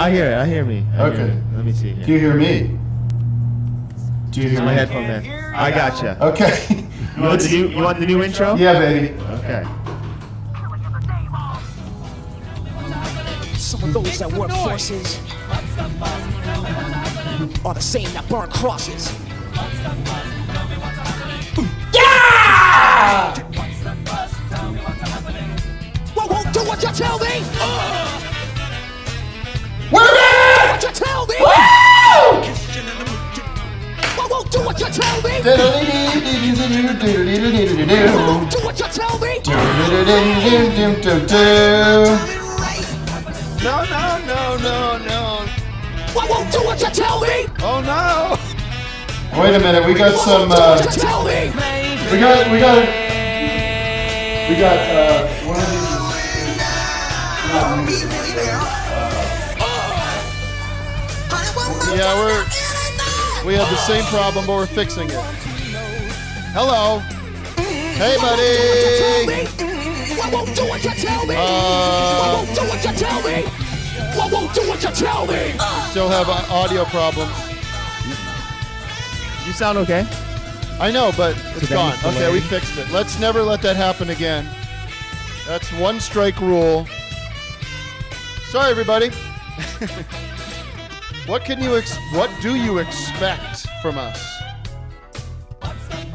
I hear me. Okay. Let me see here. Do you hear me? Do you hear my me? headphone man. I gotcha. Okay. You want the new intro? Yeah, baby. Okay. Some of those that work forces are the same that burn crosses. Yeah! Won't do what you tell me. We're back! What you tell me. Woo! Won't do what you tell me. Won't do what you tell me. No. Won't do what you tell me. Oh no! Wait a minute, we got some. What you tell me. We got one of these. Yeah, we have the same problem, but we're fixing it. Hello. Hey, buddy. Won't do what you tell me. Won't do what you tell me. Won't do what you tell me. Still have audio problems. You sound okay? I know, but it's gone. it's Okay, delayed. we fixed it. Let's never let that happen again. That's one strike rule. Sorry, everybody. What do you expect from us?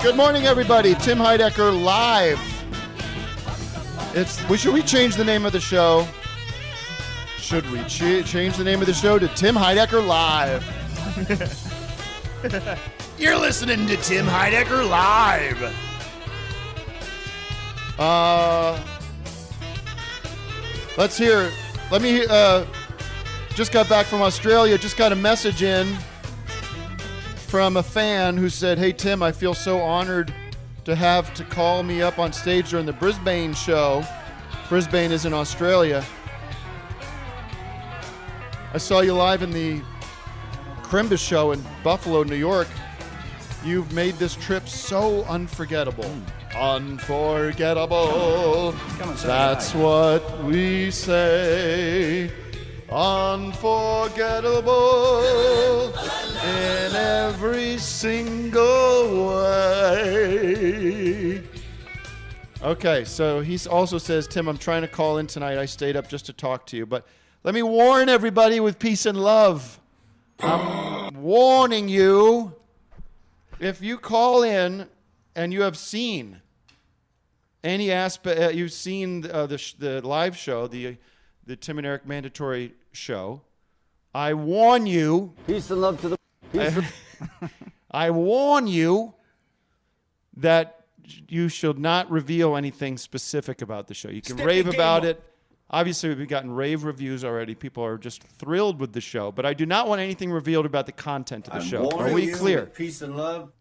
Good morning, everybody. Tim Heidecker live. Should we change the name of the show? Should we change the name of the show to Tim Heidecker Live? You're listening to Tim Heidecker Live. Let's hear. Let me. Just got back from Australia. Just got a message in from a fan who said, "Hey Tim, I feel so honored to have to call me up on stage during the Brisbane show." Brisbane is in Australia. I saw you live in the Crimbus show in Buffalo, New York. You've made this trip so unforgettable. Unforgettable. That's what we say. Unforgettable in every single way. Okay, so he also says, Tim, I'm trying to call in tonight. I stayed up just to talk to you. But let me warn everybody with peace and love. I'm warning you. If you call in and you have seen any aspect, you've seen the live show, the Tim and Eric mandatory show, I warn you. Peace and love to the. I warn you that you should not reveal anything specific about the show. You can rave about it. Obviously, we've gotten rave reviews already. People are just thrilled with the show. But I do not want anything revealed about the content of the show. Are we clear? Peace and love.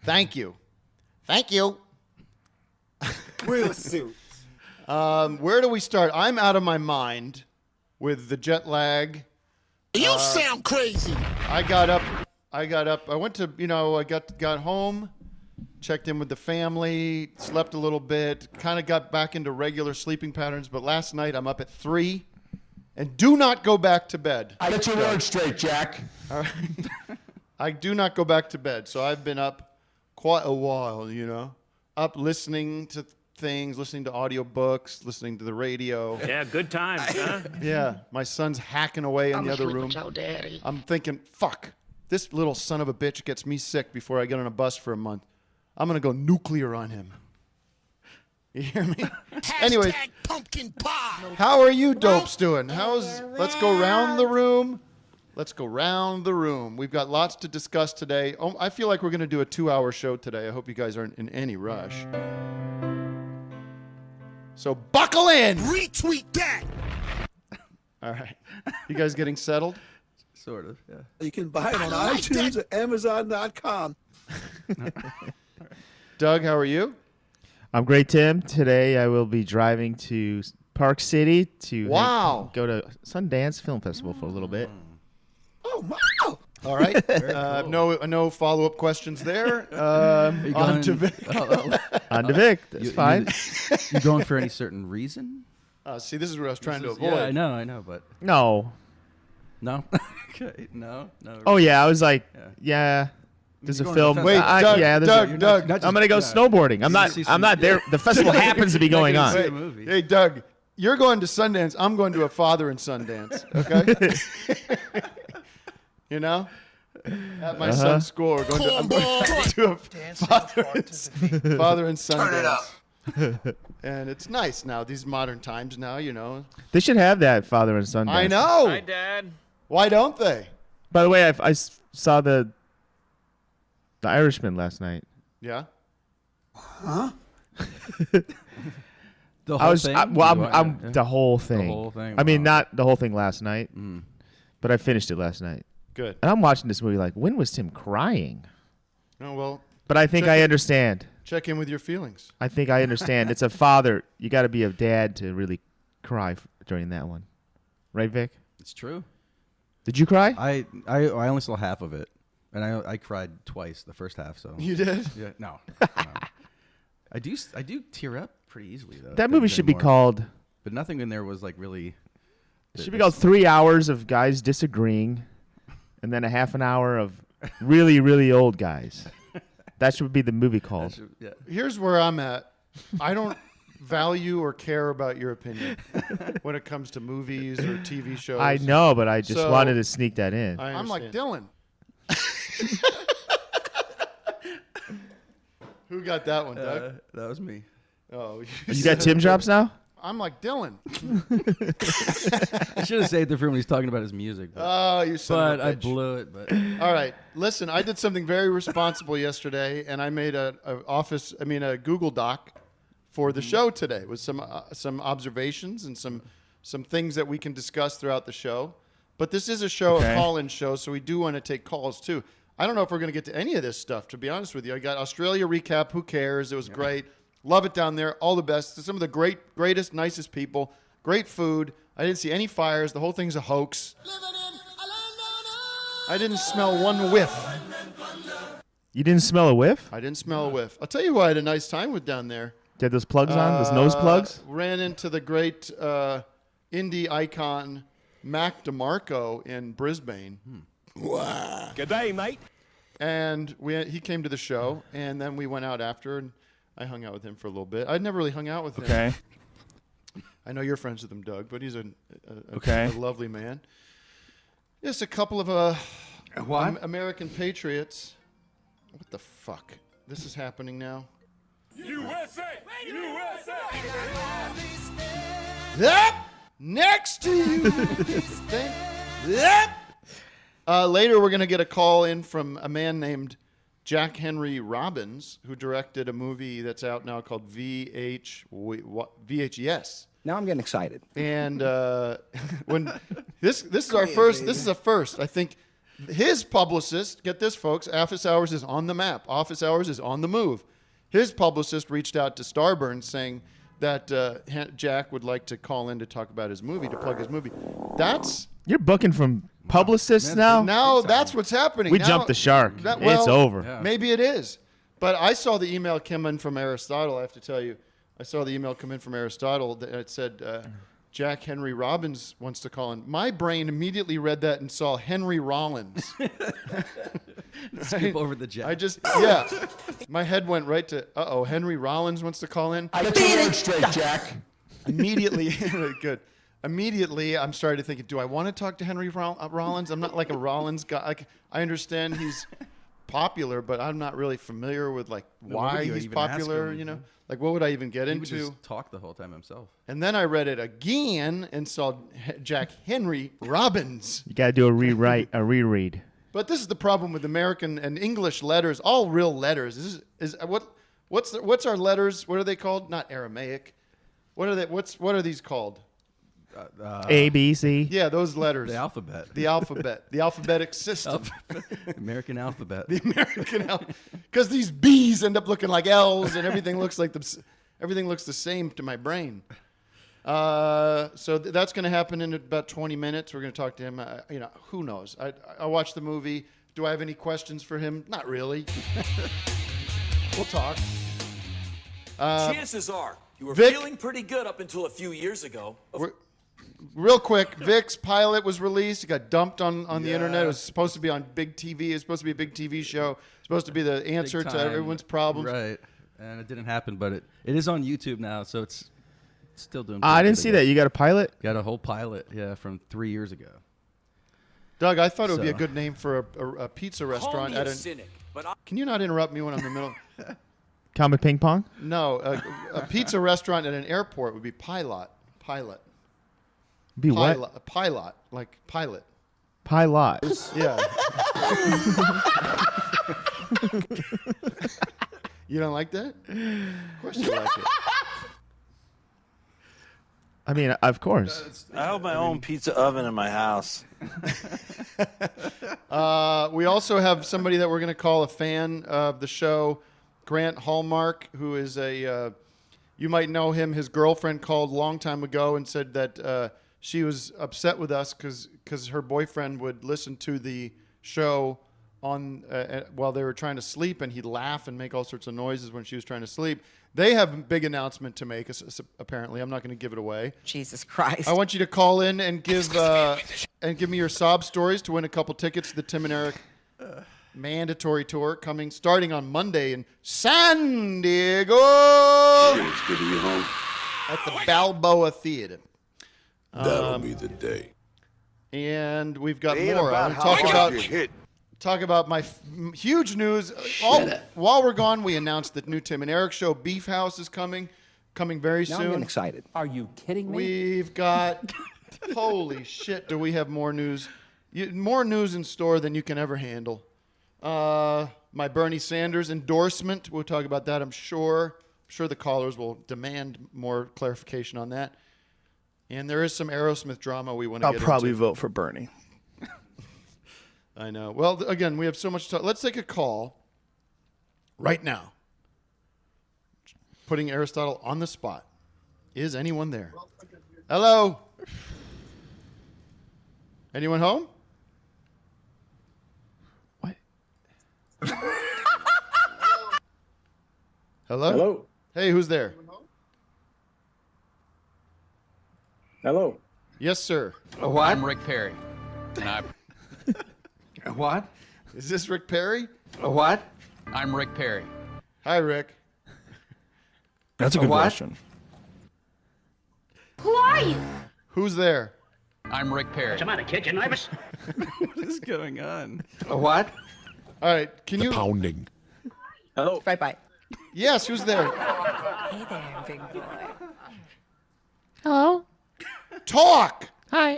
Thank you. Thank you. Real suit. Where do we start? I'm out of my mind with the jet lag. You sound crazy. I got up. I went to, I got home, checked in with the family, slept a little bit, kind of got back into regular sleeping patterns. But last night I'm up at 3, and do not go back to bed. I get your words straight, Jack. All right. I do not go back to bed. So I've been up quite a while, up listening to things, listening to audiobooks, listening to the radio. Yeah, good times, huh? Yeah, my son's hacking away in the other room. I'm thinking, fuck, this little son of a bitch gets me sick before I get on a bus for a month. I'm going to go nuclear on him. You hear me? Anyways, pumpkin pie. how are you dopes doing? Let's go round the room. Let's go round the room. We've got lots to discuss today. Oh, I feel like we're going to do a 2-hour show today. I hope you guys aren't in any rush. So buckle in. Retweet that. All right. You guys getting settled? Sort of, yeah. You can buy it on iTunes or Amazon.com. Doug, how are you? I'm great, Tim. Today I will be driving to Park City to Wow. go to Sundance Film Festival for a little bit. Oh, wow. All right. No follow-up questions there. On to Vic. On to Vic. That's fine. You going for any certain reason? See, this is what I was trying to avoid. Yeah, I know, but No. No. Okay. No. Oh yeah, I was like, yeah. There's a You're going to film. the Wait, festival. Doug, yeah, there's Doug, a- Doug. Not I'm gonna go snowboarding. I'm not there. The festival happens to be going You're not on. gonna see a movie. Hey, Doug, you're going to Sundance. I'm going to a father and Sundance. Okay. You know, at my son's school, we're going to, I'm going to a father and Sundance. Turn it up. And it's nice now. These modern times now, you know. They should have that father and son. I dance. know. Hi, Dad. Why don't they? By the way, I saw the Irishman last night. Yeah. The whole I was thing? I'm Yeah. the whole thing. whole thing, I mean, wow. not the whole thing last night, but I finished it last night. Good. And I'm watching this movie like, when was Tim crying? Oh, well, But I think Check I it. understand. check in with your feelings. I think I understand. It's a father. You got to be a dad to really cry during that one, right, Vic? It's true. Did you cry? I only saw half of it, and I cried twice the first half. So You did? yeah, no. I do tear up pretty easily though. That movie should be called. But nothing in there was like really. It should be called 3 hours of guys disagreeing, and then a half an hour of really, really old guys. That should be the movie called. Yeah. Here's where I'm at. I don't value or care about your opinion when it comes to movies or TV shows. I know, but I just So- wanted to sneak that in. I'm like Dylan. Who got that one, Doug? That was me. Oh, You got Tim drops now? I'm like Dylan. I should have saved it for when he's talking about his music. Oh, you son But of a I bitch. blew it. But All right, listen. I did something very responsible yesterday, and I made a Google Doc for the show today with some observations and some things that we can discuss throughout the show. But this is a show, Okay. a call-in show, so we do want to take calls too. I don't know if we're going to get to any of this stuff, to be honest with you. I got Australia recap. Who cares? It was great. Love it down there. All the best. Some of the greatest, nicest people. Great food. I didn't see any fires. The whole thing's a hoax. I didn't smell one whiff. You didn't smell a whiff? I didn't smell a whiff. I'll tell you who I had a nice time with down there. You had those plugs on? Those nose plugs? Ran into the great indie icon Mac DeMarco in Brisbane. Good day, mate. And he came to the show, and then we went out after, and I hung out with him for a little bit. I'd never really hung out with him. Okay. I know you're friends with him, Doug, but he's a lovely man. Just a couple of American patriots. What the fuck? This is happening now? USA! USA! Yep. Next to you. Yep. Later, we're going to get a call in from a man named Jack Henry Robbins, who directed a movie that's out now called VHS. Now I'm getting excited. And when this is our first. This is a first. I think his publicist. Get this, folks. Office Hours is on the map. Office Hours is on the move. His publicist reached out to Starburns saying that Jack would like to call in to talk about his movie, to plug his movie. You're booking from publicists Man, now? That's what's happening. We Now- jumped the shark. That- It's well, over. Yeah. Maybe it is. But I saw the email come in from Aristotle. I have to tell you, I saw the email come in from Aristotle that it said Jack Henry Robbins wants to call in. My brain immediately read that and saw Henry Rollins. skip over the Jack. My head went right to, Henry Rollins wants to call in. Get your word straight, Jack. Immediately, good. Immediately, I'm starting to think, do I want to talk to Henry Rollins? I'm not like a Rollins guy. Like, I understand he's popular, but I'm not really familiar with what why would you he's even ask popular. him? You know, like what would I even get He would into? just talk the whole time himself. And then I read it again and saw Jack Henry Robbins. You got to do a reread. But this is the problem with American and English letters, all real letters. This is what's our letters? What are they called? Not Aramaic. What are they? What are these called? A, B, C. Yeah, those letters. The alphabet. The alphabet. The alphabetic system. American alphabet. The American alphabet. Because these B's end up looking like L's, and everything looks the same to my brain. So that's going to happen in about 20 minutes. We're going to talk to him. Who knows? I watched the movie. Do I have any questions for him? Not really. We'll talk. Chances are you were Vic? feeling pretty good up until a few years ago. real quick, Vic's pilot was released. It got dumped on the internet. It was supposed to be on big TV. It was supposed to be a big TV show. Supposed to be the answer to everyone's problems. Right. And it didn't happen, but it is on YouTube now, so it's still doing I pretty didn't good, see guess. that. You got a pilot? Got a whole pilot, from 3 years ago. Doug, I thought it would be a So- good name for a pizza restaurant. Call me a cynic, but Can you not interrupt me when I'm in the middle? Comet ping pong? No, a pizza restaurant at an airport would be Pilot. Be what? Pilot, like pilot. Pilot. Yeah. You don't like that? Of course you like it. I mean, of course. I have my own pizza oven in my house. We also have somebody that we're going to call a fan of the show, Grant Hallmark, who is you might know him. His girlfriend called a long time ago and said that she was upset with us because her boyfriend would listen to the show on while they were trying to sleep, and he'd laugh and make all sorts of noises when she was trying to sleep. They have a big announcement to make, apparently. I'm not going to give it away. Jesus Christ. I want you to call in and give me your sob stories to win a couple tickets to the Tim and Eric mandatory tour starting on Monday in San Diego It's good to be home. at the Balboa Theater. That'll be the day. And we've got Ain't more. about I how want to hard you hit. talk about my huge news. While we're gone, we announced that new Tim and Eric show, Beef House, is coming very Now I'm soon. getting excited. Are you kidding me? We've got, holy shit, do we have more news? More news in store than you can ever handle. My Bernie Sanders endorsement, we'll talk about that, I'm sure. I'm sure the callers will demand more clarification on that. And there is some Aerosmith drama we want to I'll get probably into. vote for Bernie. I know. Well, again, we have so much to talk. Let's take a call right now. Putting Aristotle on the spot. Is anyone there? Hello? Anyone home? What? Hello? Hello. Hey, who's there? Hello. Yes, sir. I'm Rick Perry. And What? Is this Rick Perry? What? I'm Rick Perry. Hi, Rick. That's a good what? question. Who are you? Who's there? I'm Rick Perry. Am I the kid? You nervous? What is going on? What? All right. Can you? Pounding. Hello. Bye-bye. Yes, who's there? Hey there, big boy. Hello. Talk. Hi,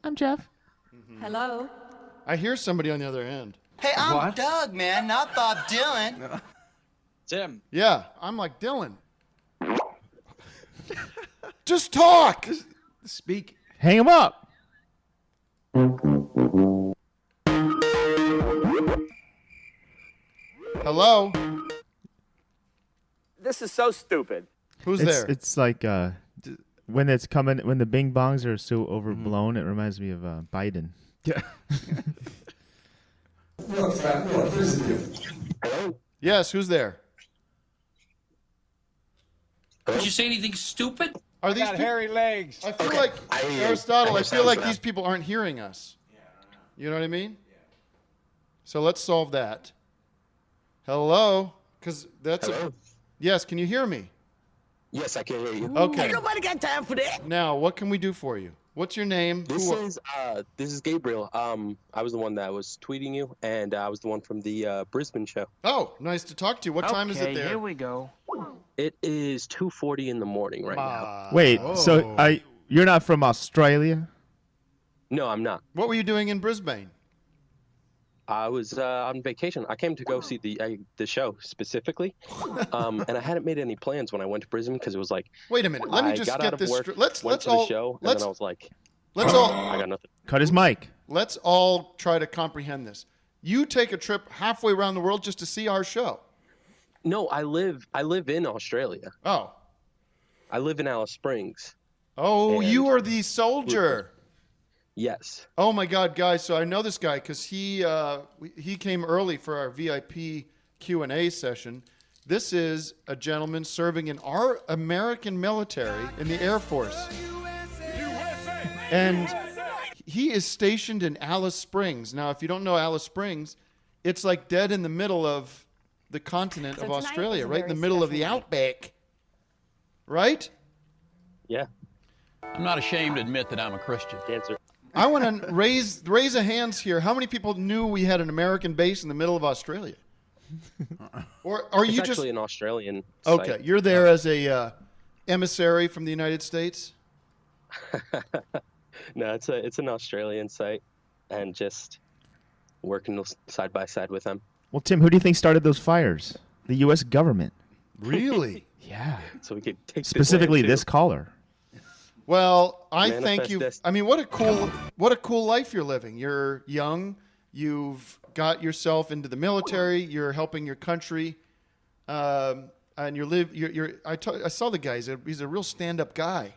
I'm Jeff. Hello. I hear somebody on the other end. Hey, I'm What? Doug, man, not Bob Dylan. Tim. Yeah, I'm like Dylan. Just talk. Speak. Hang him up. Hello. This is so stupid. Who's there? It's like when it's coming when the bing bongs are so overblown. It reminds me of Biden. Yeah. Yes, who's there? Did you say anything stupid? Are these hairy legs? I feel like Aristotle. I feel like these people aren't hearing us. You know what I mean? So let's solve that. Hello, because that's yes. Can you hear me? Yes, I can hear you. Okay. Nobody got time for that. Now, what can we do for you? What's your name? This is Gabriel. I was the one that was tweeting you, and I was the one from the Brisbane show. Oh, nice to talk to you. What time is it there? Here we go. It is 2:40 in the morning right now. Wait, so you're not from Australia? No, I'm not. What were you doing in Brisbane? I was on vacation. I came to go see the show specifically, and I hadn't made any plans when I went to Brisbane because it was like. Wait a minute. Let me I just got get out of this work, straight. Let's went to all the show, and let's then I was like, let's all I got nothing. Cut his mic. let's all try to comprehend this. You take a trip halfway around the world just to see our show. No, I live in Australia. Oh. I live in Alice Springs. Oh, And- you are the soldier. Yes. Oh my God, guys! So I know this guy because he came early for our VIP Q&A session. This is a gentleman serving in our American military in the Air Force. And he is stationed in Alice Springs. Now, if you don't know Alice Springs, it's like dead in the middle of the continent of Australia, right in the middle of the outback. Right? Yeah. I'm not ashamed to admit that I'm a Christian. Answer. I want to raise a hands here. How many people knew we had an American base in the middle of Australia? Or are you It's just actually an Australian okay? site. You're there as a emissary from the United States. No, it's an Australian site, and just working side by side with them. Well, Tim, who do you think started those fires? The U.S. government. Really? Yeah. So we could take Specifically this, land, this caller. Well, I Manifest thank you. destiny. I mean, what a cool life you're living. You're young. You've got yourself into the military. You're helping your country, and I saw the guy. He's a real stand-up guy.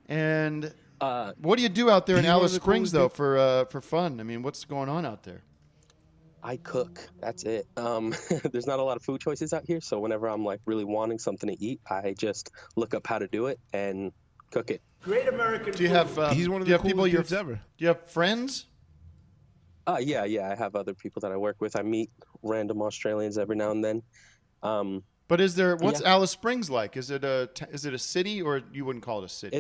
And what do you do out there in Alice Springs though for fun? I mean, what's going on out there? I cook. That's it. There's not a lot of food choices out here, so whenever I'm like really wanting something to eat, I just look up how to do it and cook it. Great American. Do you have? He's one of do you the have people coolest dudes ever. Do you have friends? Yeah. I have other people that I work with. I meet random Australians every now and then. But is there? What's Yeah. Alice Springs like? Is it a city, or you wouldn't call it a city?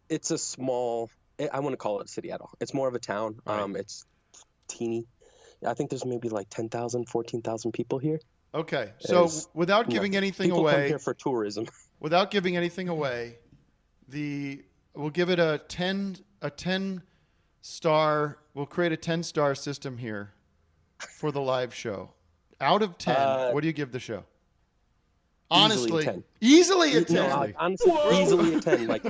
It's a small. I wouldn't call it a city at all. It's more of a town. Right. It's teeny. I think there's maybe like 10,000, 14,000 people here. Okay, so It's without giving anything people come away, here for tourism. without giving anything away, we'll give it a 10 star. We'll create a 10-star system here for the live show. Out of 10, what do you give the show? Honestly, easily a 10. No, honestly, easily a 10. Like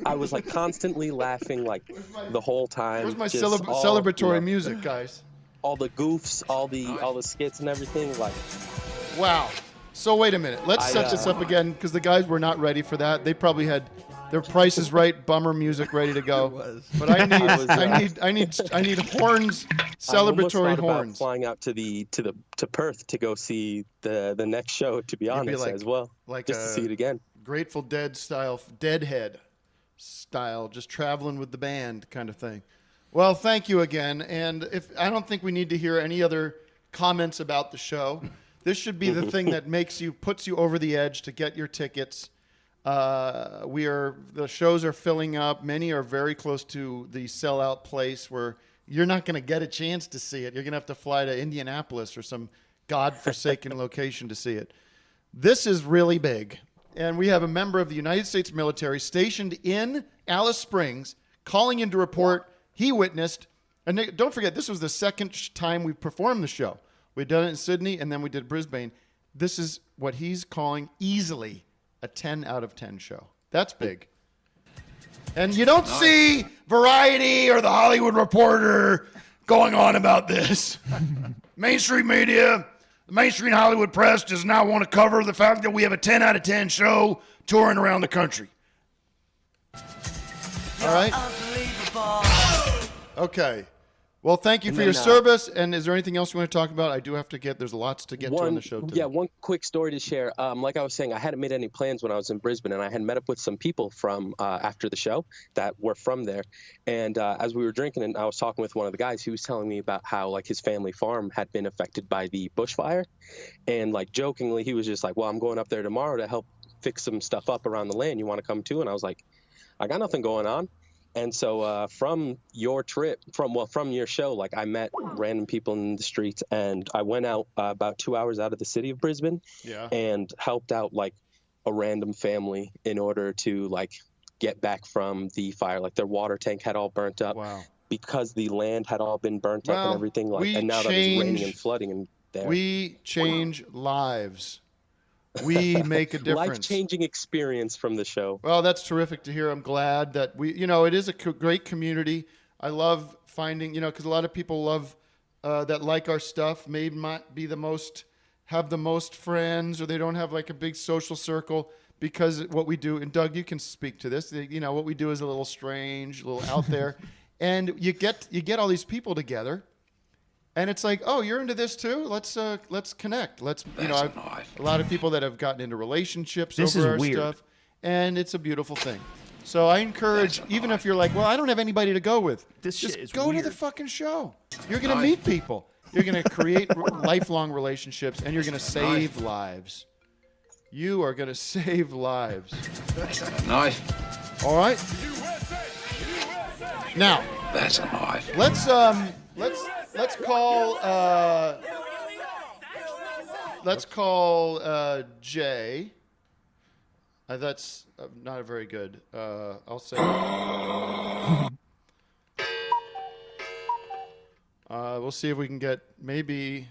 I was like constantly laughing like the whole time. Where's my just all, celebratory music, guys? All the goofs, all the skits and everything. Like, wow. So wait a minute. Let's set this up again because the guys were not ready for that. They probably had their Price is Right bummer music ready to go. But I need horns, celebratory about horns. flying out to Perth to go see the next show. To be honest, like- as well, like just to see it again. Grateful Dead style, Deadhead style, just traveling with the band kind of thing. Well, thank you again. And I don't think we need to hear any other comments about the show. This should be the thing that puts you over the edge to get your tickets. The shows are filling up. Many are very close to the sellout place where you're not going to get a chance to see it. You're going to have to fly to Indianapolis or some godforsaken location to see it. This is really big. And we have a member of the United States military stationed in Alice Springs calling in to report he witnessed. And don't forget, this was the second time we performed the show. We'd done it in Sydney, and then we did Brisbane. This is what he's calling easily a 10 out of 10 show. That's big. And you don't see Variety or the Hollywood Reporter going on about this. Mainstream media, the mainstream Hollywood press does not want to cover the fact that we have a 10 out of 10 show touring around the country. All right? Okay. Well, thank you for your service. And is there anything else you want to talk about? I do have to there's lots to get to on the show today. Yeah, one quick story to share. Like I was saying, I hadn't made any plans when I was in Brisbane, and I had met up with some people from after the show that were from there. And as we were drinking, and I was talking with one of the guys, he was telling me about how like his family farm had been affected by the bushfire. And like jokingly, he was just like, well, I'm going up there tomorrow to help fix some stuff up around the land. You want to come too? And I was like, I got nothing going on. And so from your trip, from your show, like I met random people in the streets, and I went out about 2 hours out of the city of Brisbane and helped out like a random family in order to like get back from the fire. Like their water tank had all burnt up because the land had all been burnt up and everything. Like, and now that it's raining and flooding in there. We change lives. We make a difference. Life-changing experience from the show. Well, that's terrific to hear. I'm glad that it is a great community. I love finding, because a lot of people love that like our stuff, may not be have the most friends, or they don't have like a big social circle, because what we do, and Doug, you can speak to this, what we do is a little strange, a little out there. And you get all these people together, And it's like, oh, you're into this too? Let's connect. A lot of people that have gotten into relationships This over is our weird. stuff, and it's a beautiful thing. So I encourage, even if you're like, well, I don't have anybody to go with, This just shit is go to the weird. fucking show. You're gonna meet people. You're gonna create lifelong relationships, and you're gonna save lives. You are gonna save lives. Nice. All right. Now, That's a knife. let's call Jay. That's not very good. I'll say. We'll see if we can get maybe.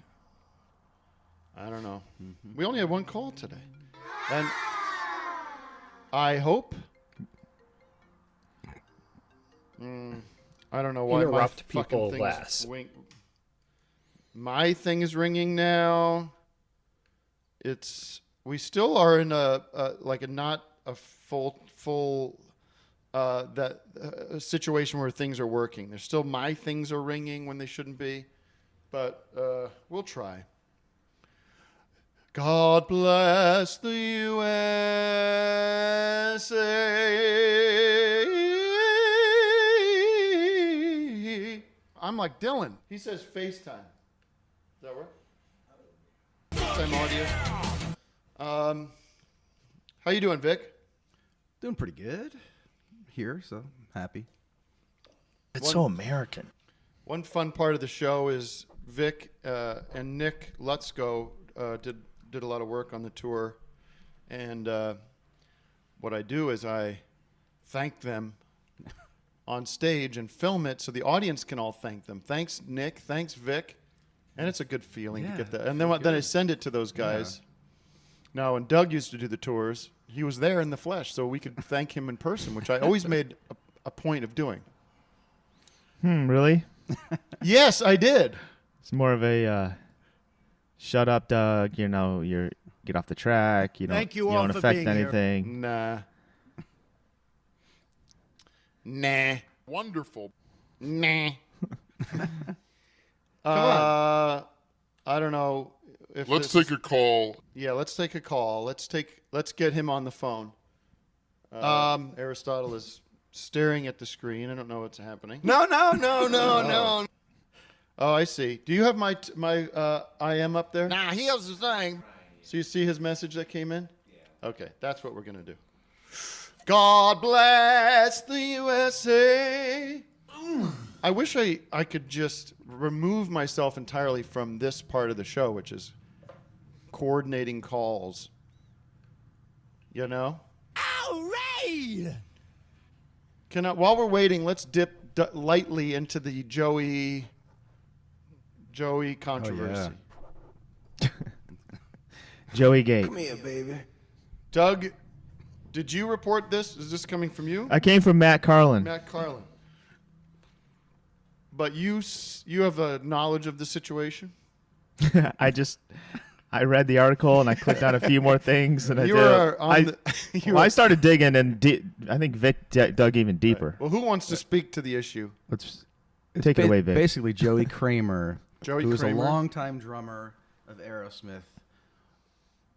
I don't know. We only had one call today, and I hope. I don't know why Interrupt my fucking people thing less. My thing is ringing now. We still are in a not a full situation where things are working. There's still my things are ringing when they shouldn't be, but we'll try. God bless the USA. I'm like Dylan. He says FaceTime. Does that work? FaceTime audio. How you doing, Vic? Doing pretty good here, so happy. It's so American. One fun part of the show is Vic and Nick Lutzko did a lot of work on the tour, and what I do is I thank them on stage and film it so the audience can all thank them. Thanks, Nick. Thanks, Vic. And it's a good feeling to get that. And then I send it to those guys. Now, when Doug used to do the tours, he was there in the flesh, so we could thank him in person, which I always made a point of doing. Really? Yes, I did. It's more of a shut up, Doug. You're get off the track. You Thank you you all don't for affect being here. anything. Nah. Wonderful. Nah. on. I don't know if Let's take a call. Yeah, let's take a call. Let's get him on the phone. Aristotle is staring at the screen. I don't know what's happening. No. Oh, I see. Do you have my I am up there? Now, here's the thing. So you see his message that came in? Yeah. Okay, that's what we're going to do. God bless the USA. I wish I could just remove myself entirely from this part of the show, which is coordinating calls. You know? All right. While we're waiting, let's dip lightly into the Joey controversy. Joey Gate. Come here, baby. Doug, did you report this? Is this coming from you? I came from Matt Carlin. Matt Carlin. But you have a knowledge of the situation? I read the article and I clicked on a few more things and I started digging and I think Vic dug even deeper. Well, who wants to speak to the issue? It's Take it away, Vic. Basically, Joey Kramer, who was a Kramer? longtime drummer of Aerosmith,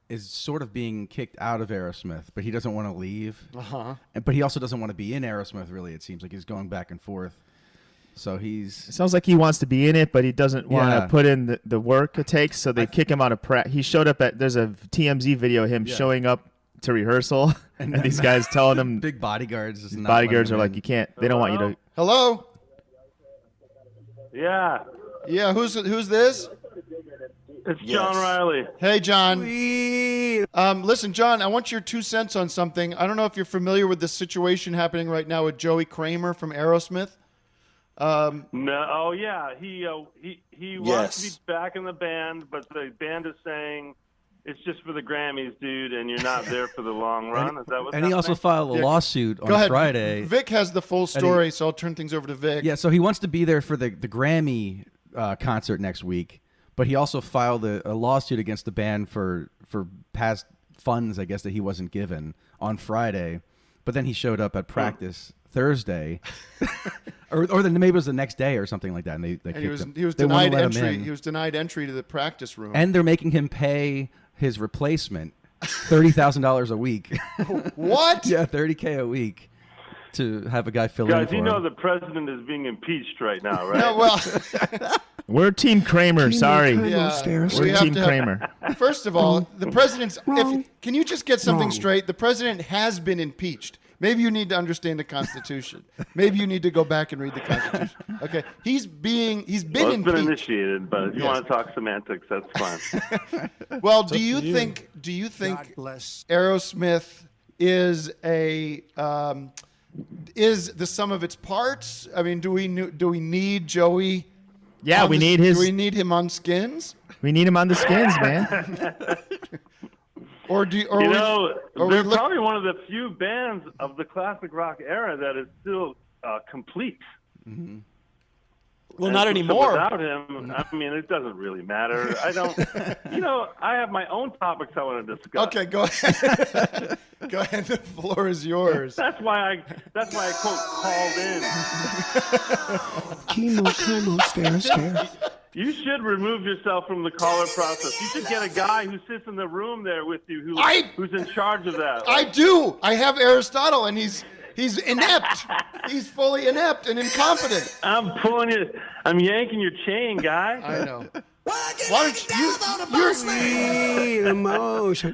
is sort of being kicked out of Aerosmith, but he doesn't want to leave. But he also doesn't want to be in Aerosmith, really. It seems like he's going back and forth. So It sounds like he wants to be in it, but he doesn't want to put in the work it takes, so they kick him out of practice. He showed up there's a TMZ video of him showing up to rehearsal, and these guys telling him. Big bodyguards. Bodyguards are like, you can't, they don't want you to. Hello? Yeah. Yeah, who's this? It's John Riley. Hey, John. Listen, John, I want your 2 cents on something. I don't know if you're familiar with the situation happening right now with Joey Kramer from Aerosmith. No. Oh, yeah. He wants to be back in the band, but the band is saying it's just for the Grammys, dude, and you're not there for the long run. Is that what's And he also filed a lawsuit on Go ahead. Friday. Vic has the full story, so I'll turn things over to Vic. Yeah, so he wants to be there for the Grammy concert next week, but he also filed a lawsuit against the band for past funds, I guess, that he wasn't given on Friday. But then he showed up at practice Thursday, or then maybe it was the next day or something like that, and they kicked him. He was They wouldn't denied let him entry. in. He was denied entry to the practice room. And they're making him pay his replacement $30,000 a week. What? Yeah, $30K a week to have a guy fill in for Guys, you know him. the president is being impeached right now, right? No, well, We're Team Kramer. Sorry. yeah, We're we have Team to have- Kramer. First of all, the president's. Can you just get something straight? The president has been impeached. Maybe you need to understand the Constitution. Maybe you need to go back and read the Constitution. Okay, he's been It's impeached. been initiated, but if you Yes. want to talk semantics, that's fine. Well, do you think Aerosmith is is the sum of its parts? I mean, do we need Joey? Yeah, we need his. Do we need him on Skins? We need him on the Skins, man. Or do or You we- know, or we they're look- probably one of the few bands of the classic rock era that is still complete. Mm-hmm. Well, And not so anymore. Without him, I mean, it doesn't really matter. I don't. You know, I have my own topics I want to discuss. Okay, go ahead. Go ahead. The floor is yours. That's why I quote called in. Chemo, stare. You should remove yourself from the caller process. You should get a guy who sits in the room there with you, who's in charge of that. I do. I have Aristotle, and he's inept. He's fully inept and incompetent. I'm pulling you. I'm yanking your chain, guy. I know. Why don't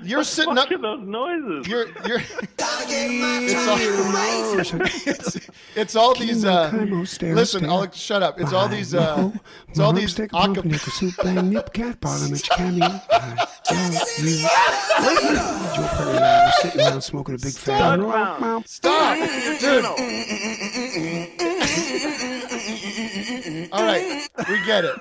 you're sitting up. Look at those noises. It's all these. Listen, Alex, shut up. It's all these. It's all these Sitting around smoking a big fat. Stop, dude. All right, we get it.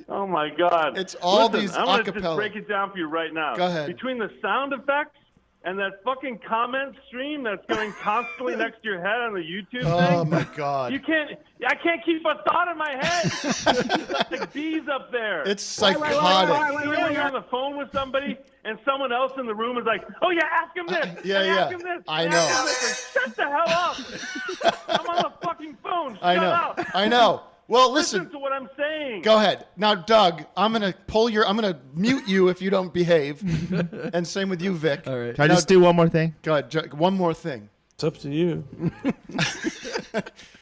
Oh my God! It's all Listen, these I'm gonna just acapella. break it down for you right now. Go ahead. Between the sound effects and that fucking comment stream that's going constantly next to your head on the YouTube Oh thing. my God! I can't keep a thought in my head. There's like bees up there. It's psychotic. You know when you're on the phone with somebody and someone else in the room is like, "Oh yeah, ask him this. Ask him this. I ask know. him this." Like, shut the hell up! I'm on the fucking phone. I Shut know. up. I know. Well, listen. To what I'm saying. Go ahead. Now, Doug, I'm gonna mute you if you don't behave. And same with you, Vic. All right. Can I just do one more thing? Go ahead. One more thing. It's up to you.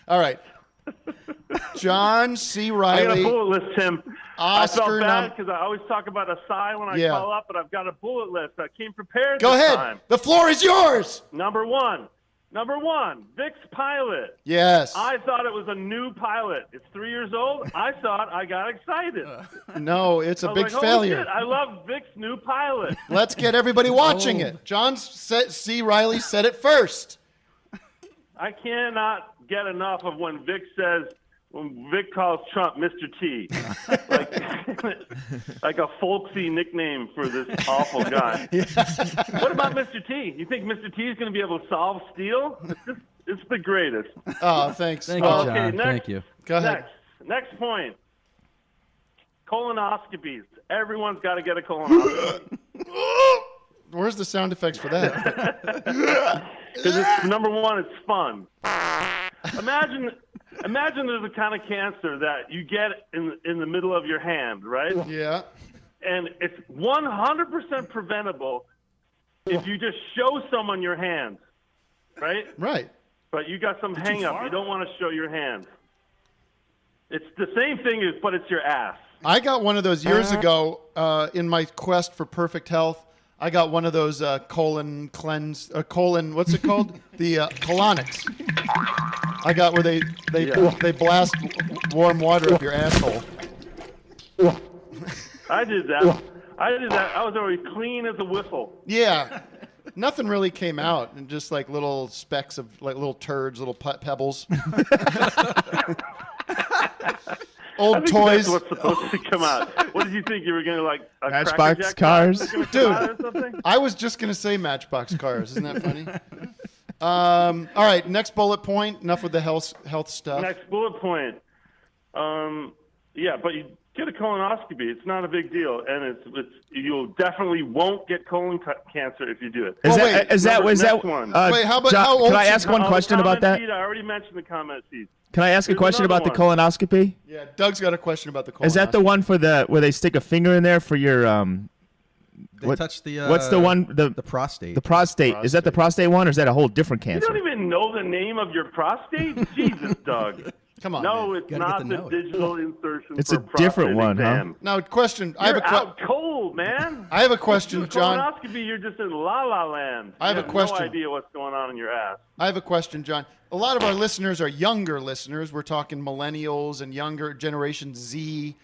All right. John C. I got Riley. a bullet list, Tim. Oscar I felt bad because I always talk about a sigh when I call up, but I've got a bullet list. I came prepared Go this ahead. time. The floor is yours. Number one, Vic's pilot. Yes. I thought it was a new pilot. It's 3 years old. I saw it. I got excited. No, it's a I was big like, holy failure. shit, I love Vic's new pilot. Let's get everybody watching it. John C. Riley said it first. I cannot get enough of when Vic calls Trump Mr. T. like a folksy nickname for this awful guy. What about Mr. T? You think Mr. T is going to be able to solve steel? It's the greatest. Oh, thanks. Thank you, Okay, John. next, Thank you. Go ahead. Next point. Colonoscopies. Everyone's got to get a colonoscopy. Where's the sound effects for that? Because number one, it's fun. Imagine there's a kind of cancer that you get in the middle of your hand, right? Yeah. And it's 100% preventable if you just show someone your hand, right? Right. But you got some hang up. You don't want to show your hand. It's the same thing, but it's your ass. I got one of those years ago in my quest for perfect health. I got one of those colon, what's it called? The colonics. I got where they blast warm water up your asshole. I did that. I was already clean as a whistle. Yeah. Nothing really came out, and just like little specks of like little turds, little pebbles. Old toys. That's what's supposed to come out. What did you think? You were going to like a Matchbox cars? Dude, I was just going to say Matchbox cars. Isn't that funny? All right, next bullet point. Enough with the health stuff. Next bullet point. Yeah, but Get a colonoscopy. It's not a big deal, and you definitely won't get colon cancer if you do it. Is that one? Wait, how about John, how old? can I ask one question about that? I already mentioned the comment feed. Can I ask a question about the colonoscopy? Yeah, Doug's got a question about the colonoscopy. Is that the one for where they stick a finger in there for your They touch the what's the one the prostate. The prostate. Is that the prostate one, or is that a whole different You cancer? don't even know the name of your prostate? Jesus, Doug. Come on. No, man. it's not the digital insertion. It's for a different prostate one, exam. huh? Now, question. You're out cold, man. I have a question, John. Colonoscopy, you're just in la la land. I have a question. No idea what's going on in your ass. I have a question, John. A lot of our listeners are younger listeners. We're talking millennials and younger Generation Z.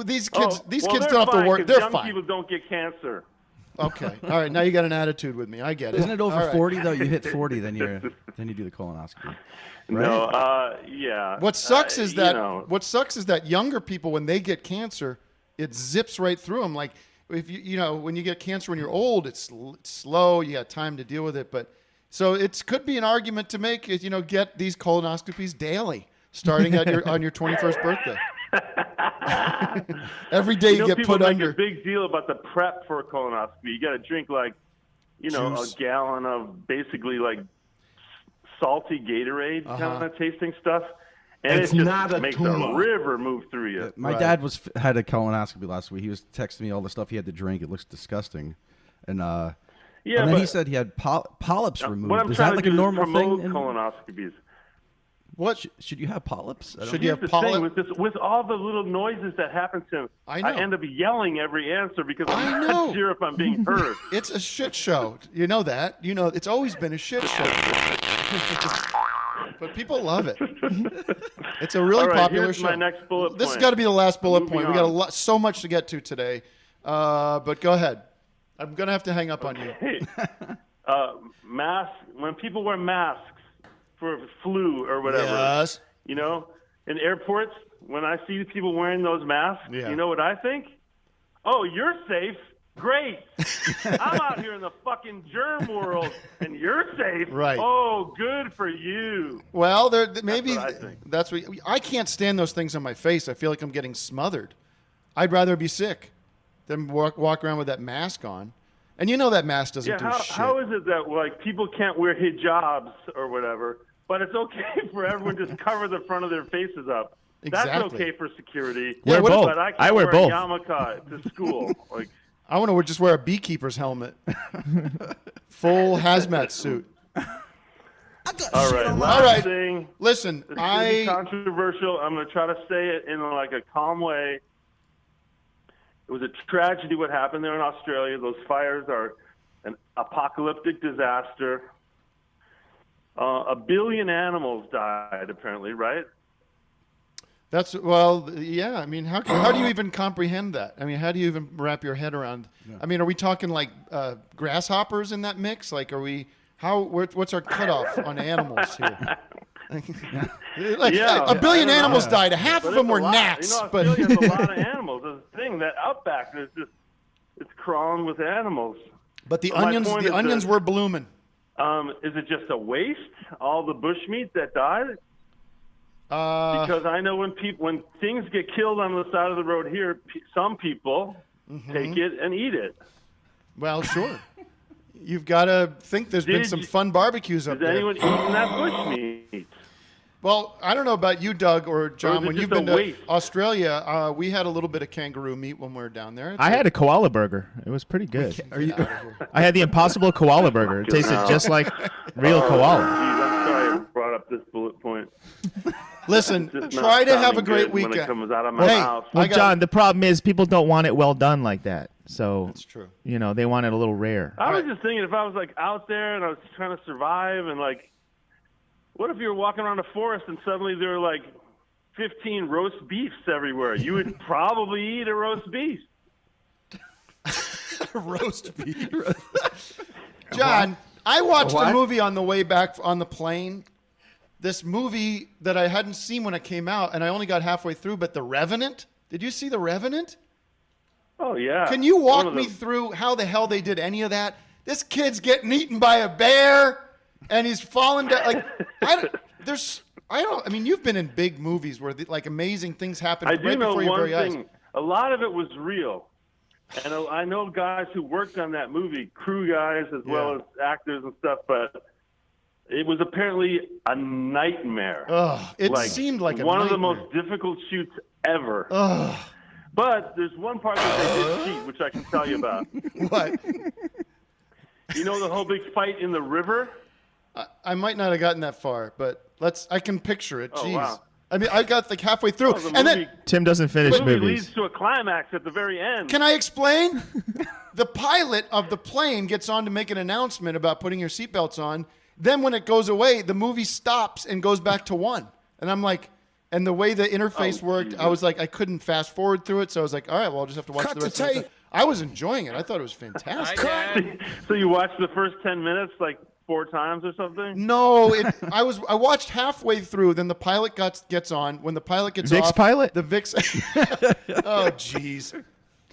These kids, kids don't have to worry. They're young fine. People don't get cancer. Okay. All right. Now you got an attitude with me. I get it. Isn't it over All right. 40 though? You hit 40, then you do the colonoscopy. Right? No. Yeah. What sucks is that what sucks is that younger people, when they get cancer, it zips right through them. Like if when you get cancer when you're old, it's slow. You got time to deal with it. But so it could be an argument to make is get these colonoscopies daily, starting on your 21st birthday. Every day you get people put make under. a big deal about the prep for a colonoscopy. You got to drink like, Juice. a gallon of basically like salty Gatorade kind of tasting stuff, and It's it just not a makes tumor. a river move through you. My dad had a colonoscopy last week. He was texting me all the stuff he had to drink. It looks disgusting, and and then he said he had polyps removed. What I'm Is trying that like to a do normal is promote thing? colonoscopies. What should you have polyps? Should you have Here's the thing, polyps? with all the little noises that happen to him, I know. I end up yelling every answer because I I'm know. not sure if I'm being heard. It's a shit show. You know that. It's always been a shit show. But people love it. It's a really All right, popular here's show. my next bullet This has point. got to be the last bullet Moving point. We got on. so much to get to today. But go ahead. I'm gonna have to hang up on you. Hey, masks. When people wear masks for flu or whatever, Yes. in airports, when I see people wearing those masks, Yeah. you know what I think? Oh, you're safe. Great. I'm out here in the fucking germ world, and you're safe. Right. Oh, good for you. Well, maybe what I think. that's what I can't stand those things on my face. I feel like I'm getting smothered. I'd rather be sick than walk around with that mask on. And that mask doesn't do shit. How is it that people can't wear hijabs or whatever, but it's okay for everyone to just cover the front of their faces up? That's Exactly. okay for security. Wear both. But I can't I wear wear both. a yarmulke to school. I want to just wear a beekeeper's helmet. Full hazmat suit. All right. All Last right. thing. Listen, It's gonna be controversial. I'm going to try to say it in like a calm way. It was a tragedy what happened there in Australia. Those fires are an apocalyptic disaster. 1 billion animals died, apparently, right? Yeah. I mean, how do you even comprehend that? I mean, how do you even wrap your head around? I mean, are we talking like grasshoppers in that mix? Like, what's our cutoff on animals here? A billion animals died. Half of them were gnats. Australia has a lot of animals. There's a thing that outback is just it's crawling with animals. But the So my onions point is onions that, were blooming. Is it just a waste? All the bushmeat that died? Because I know when things get killed on the side of the road here, some people take it and eat it. Well, sure. You've got to think there's been some fun barbecues up Has there. anyone eaten that bushmeat? Well, I don't know about you, Doug or John. Or is it When you've just been a to waste? Australia, we had a little bit of kangaroo meat when we were down there. I had a koala burger. It was pretty good. I had the Impossible Koala Burger. It tasted just like real koala. Geez, I'm sorry I brought up this bullet point. Listen, It's just try not to have a sounding great good when weekend. it comes out of my Hey, mouth. Well, John, the problem is people don't want it well done like that. So That's true. They want it a little rare. I was just thinking if I was like out there and I was trying to survive and like, what if you were walking around a forest and suddenly there were like 15 roast beefs everywhere? You would probably eat a roast beef. Roast beef. John, I watched a movie on the way back on the plane. This movie that I hadn't seen when it came out, and I only got halfway through, but The Revenant. Did you see The Revenant? Oh, yeah. Can you walk One of me the- through how the hell they did any of that? This kid's getting eaten by a bear, and he's falling down. Like, I mean, you've been in big movies where like amazing things happen I right do know before your one very eyes. thing. A lot of it was real. And I know guys who worked on that movie, crew guys as well as actors and stuff, but it was apparently a nightmare. It seemed like a one of the nightmare. most difficult shoots ever. But there's one part that they did cheat, which I can tell you about. What? You know the whole big fight in the river? I might not have gotten that far, but I can picture it. Oh, Jeez. wow. I mean, I got like halfway through, The movie Tim doesn't finish movies. leads to a climax at the very end. Can I explain? The pilot of the plane gets on to make an announcement about putting your seatbelts on. Then when it goes away, the movie stops and goes back to 1. And I'm like, and the way the interface worked, I was like, I couldn't fast forward through it. So I was like, all right, well, I'll just have to watch the rest of it. I was enjoying it. I thought it was fantastic. So you watched the first 10 minutes like 4 times or something? No, I watched halfway through. Then the pilot gets on. When the pilot gets Vic's off, pilot? The Vic's. Oh, jeez.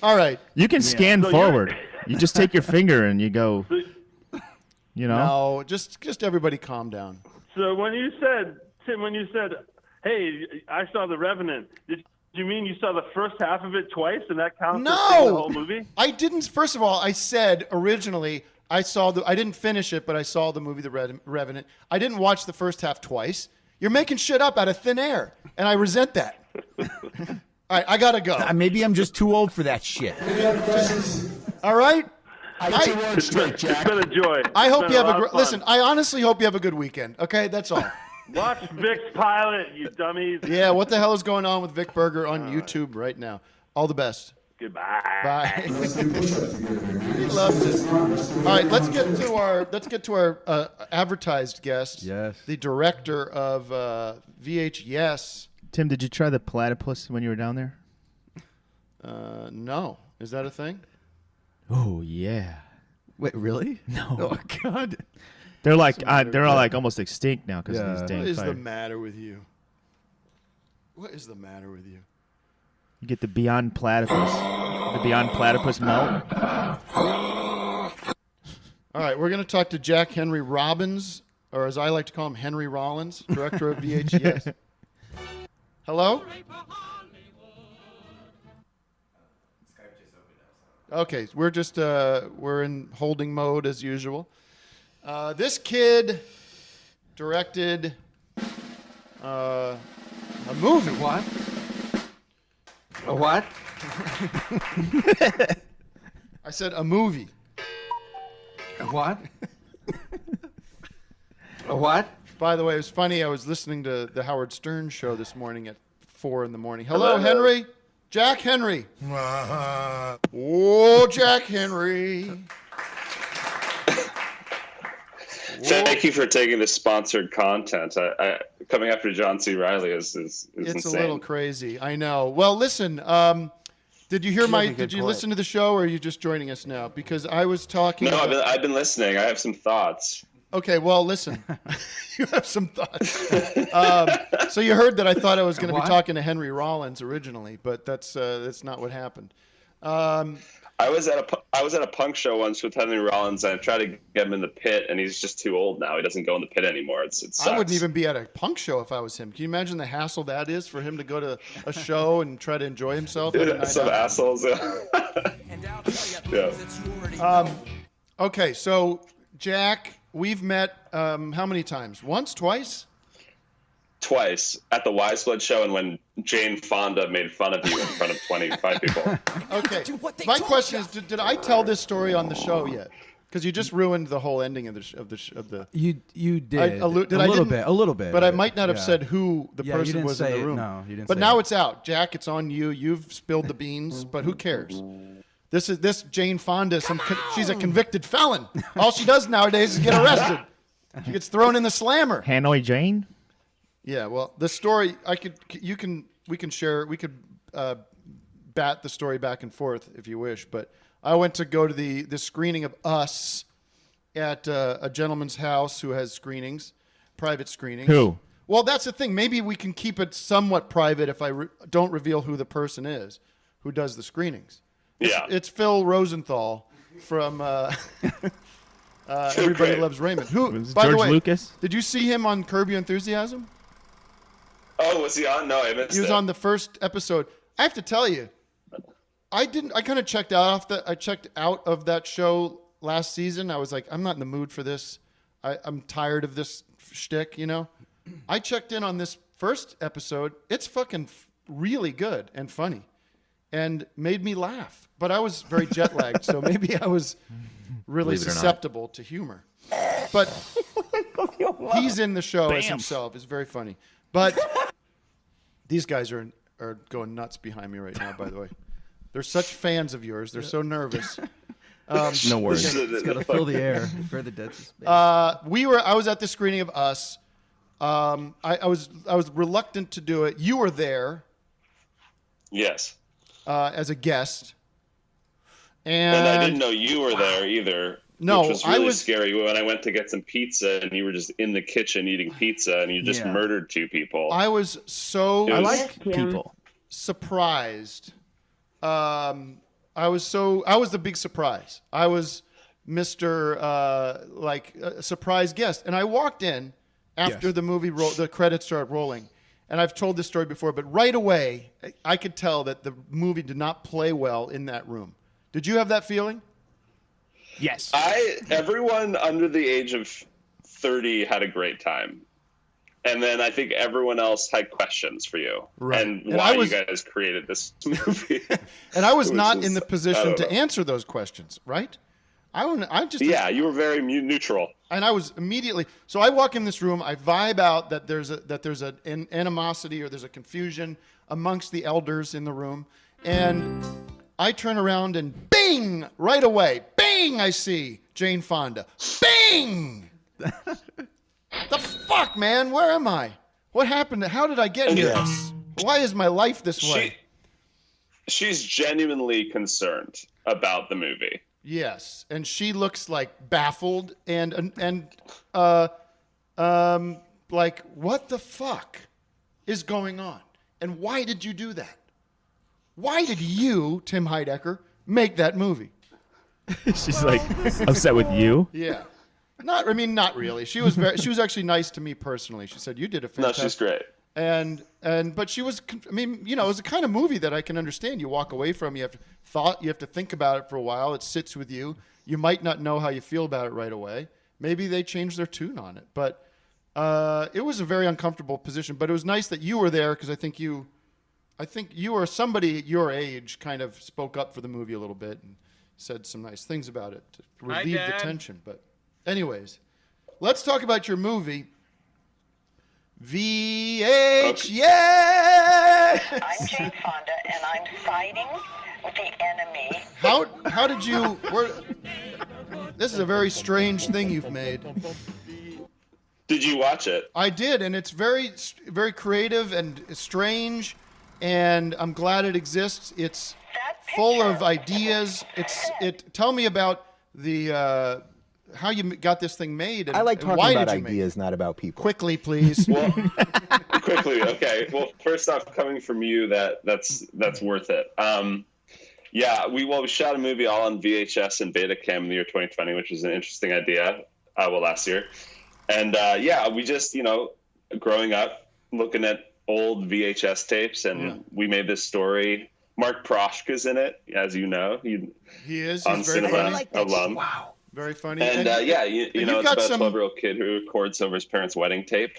All right. You can scan forward. You just take your finger and you go. You know. No, just everybody calm down. So when you said, Tim, hey, I saw The Revenant, did you mean you saw the first half of it twice and that counts as the whole movie? I didn't. First of all, I said originally I didn't finish it, but I saw the movie The Revenant. I didn't watch the first half twice. You're making shit up out of thin air, and I resent that. All right, I gotta go. Maybe I'm just too old for that shit. All right. It's been a joy. I hope It's you been have lot a of fun. listen. I honestly hope you have a good weekend. Okay, that's all. Watch Vic's pilot, you dummies. Yeah, what the hell is going on with Vic Berger on YouTube right now? All the best. Goodbye. Bye. He loves it. All right, let's get to our advertised guest. Yes. The director of VHS. Tim, did you try the platypus when you were down there? No. Is that a thing? Oh yeah. Wait, really? No. Oh God. They're like they're all like almost extinct now because of these dang What is fires. the matter with you? What is the matter with you? You get the Beyond Platypus. The Beyond Platypus melt. All right, we're going to talk to Jack Henry Robbins, or as I like to call him, Henry Rollins, director of VHS. Hello? Okay, we're just we're in holding mode as usual. This kid directed a movie. What? A what? I said a movie. A what? A what? By the way, it was funny. I was listening to the Howard Stern show this morning at 4 a.m. Hello, Henry. Jack Henry. Oh, Jack Henry. Thank you for taking this sponsored content. I coming after John C. Reilly is It's insane. a little crazy. I know. Well, listen. Did you hear Did you listen to the show, or are you just joining us now? Because I was talking. No, I've been listening. I have some thoughts. Okay. Well, listen. You have some thoughts. So you heard that I thought I was going to be talking to Henry Rollins originally, but that's not what happened. I was at a punk show once with Henry Rollins, and I tried to get him in the pit, and he's just too old now. He doesn't go in the pit anymore. It sucks. I wouldn't even be at a punk show if I was him. Can you imagine the hassle that is for him to go to a show and try to enjoy himself? Some assholes. Yeah. Okay, so Jack, we've met how many times? Once, twice? Twice at the Wise Blood show, and when Jane Fonda made fun of you in front of 25 people. Okay. My question is, did I tell this story on the show yet? Because you just ruined the whole ending of the. You did. A little bit. But I might not have said who the person was in the room. No, you didn't. But now it's out, Jack. It's on you. You've spilled the beans. But who cares? This Jane Fonda. She's a convicted felon. All she does nowadays is get arrested. She gets thrown in the slammer. Hanoi Jane. Yeah, well, the story we can share. We could bat the story back and forth if you wish. But I went to go to the screening of Us at a gentleman's house who has screenings, private screenings. Who? Well, that's the thing. Maybe we can keep it somewhat private if I don't reveal who the person is who does the screenings. It's Phil Rosenthal from Everybody Loves Raymond. Who? By George the way, Lucas? did you see him on Curb Your Enthusiasm? Oh, was he on? No, I missed it. He was on the first episode. I have to tell you, I kind of checked out of that show last season. I was like, I'm not in the mood for this. I'm tired of this shtick, you know. I checked in on this first episode. It's fucking really good and funny, and made me laugh. But I was very jet lagged, so maybe I was really susceptible to humor. But he's in the show as himself. It's very funny. But these guys are going nuts behind me right now, by the way. They're such fans of yours. They're so nervous. No worries. It's got to fill the air for the dead space. I was at the screening of Us. I was reluctant to do it. You were there. Yes. As a guest. And I didn't know you were there either. No, which was really scary when I went to get some pizza and you were just in the kitchen eating pizza and you just murdered 2 people. I was so I like people. Surprised. I was the big surprise. I was Mr. A surprise guest, and I walked in after the movie the credits started rolling. And I've told this story before, but right away I could tell that the movie did not play well in that room. Did you have that feeling? Yes. Everyone under the age of 30 had a great time. And then I think everyone else had questions for you. Right. And why you guys created this movie. And I was not in the position to answer those questions, right? You were very neutral. And I was immediately, so I walk in this room, I vibe out that there's an animosity or there's a confusion amongst the elders in the room. And I turn around and bing, right away, bing, I see Jane Fonda. Bing! The fuck, man? Where am I? What happened? How did I get here? Why is my life this way? She's genuinely concerned about the movie. Yes, and she looks like baffled and like, what the fuck is going on? And why did you do that? Why did you, Tim Heidecker, make that movie? She's like upset with you. Yeah. Not really. She was actually nice to me personally. She said, you did a fantastic. No, she's great. But she was, it was the kind of movie that I can understand. You walk away from, you have to think about it for a while. It sits with you. You might not know how you feel about it right away. Maybe they changed their tune on it, but it was a very uncomfortable position. But it was nice that you were there because I think you or somebody your age kind of spoke up for the movie a little bit and said some nice things about it to relieve the tension. But anyways, let's talk about your movie. VH, yeah! I'm Jane Fonda, and I'm fighting with the enemy. How did you... This is a very strange thing you've made. Did you watch it? I did, and it's very, very creative and strange, and I'm glad it exists. It's full of ideas. Tell me about the... how you got this thing made. And I like talking why about did you ideas, not about people. Quickly, please. Well, quickly, okay. Well, first off, coming from you, that's worth it. We shot a movie all on VHS and Betacam in the year 2020, which was an interesting idea. Last year, and we just growing up looking at old VHS tapes, and we made this story. Mark Proshka's in it, as you know. He is. On He's very cinema funny. alum. Wow. Very funny. And it's about a 12-year-old kid who records over his parents' wedding tape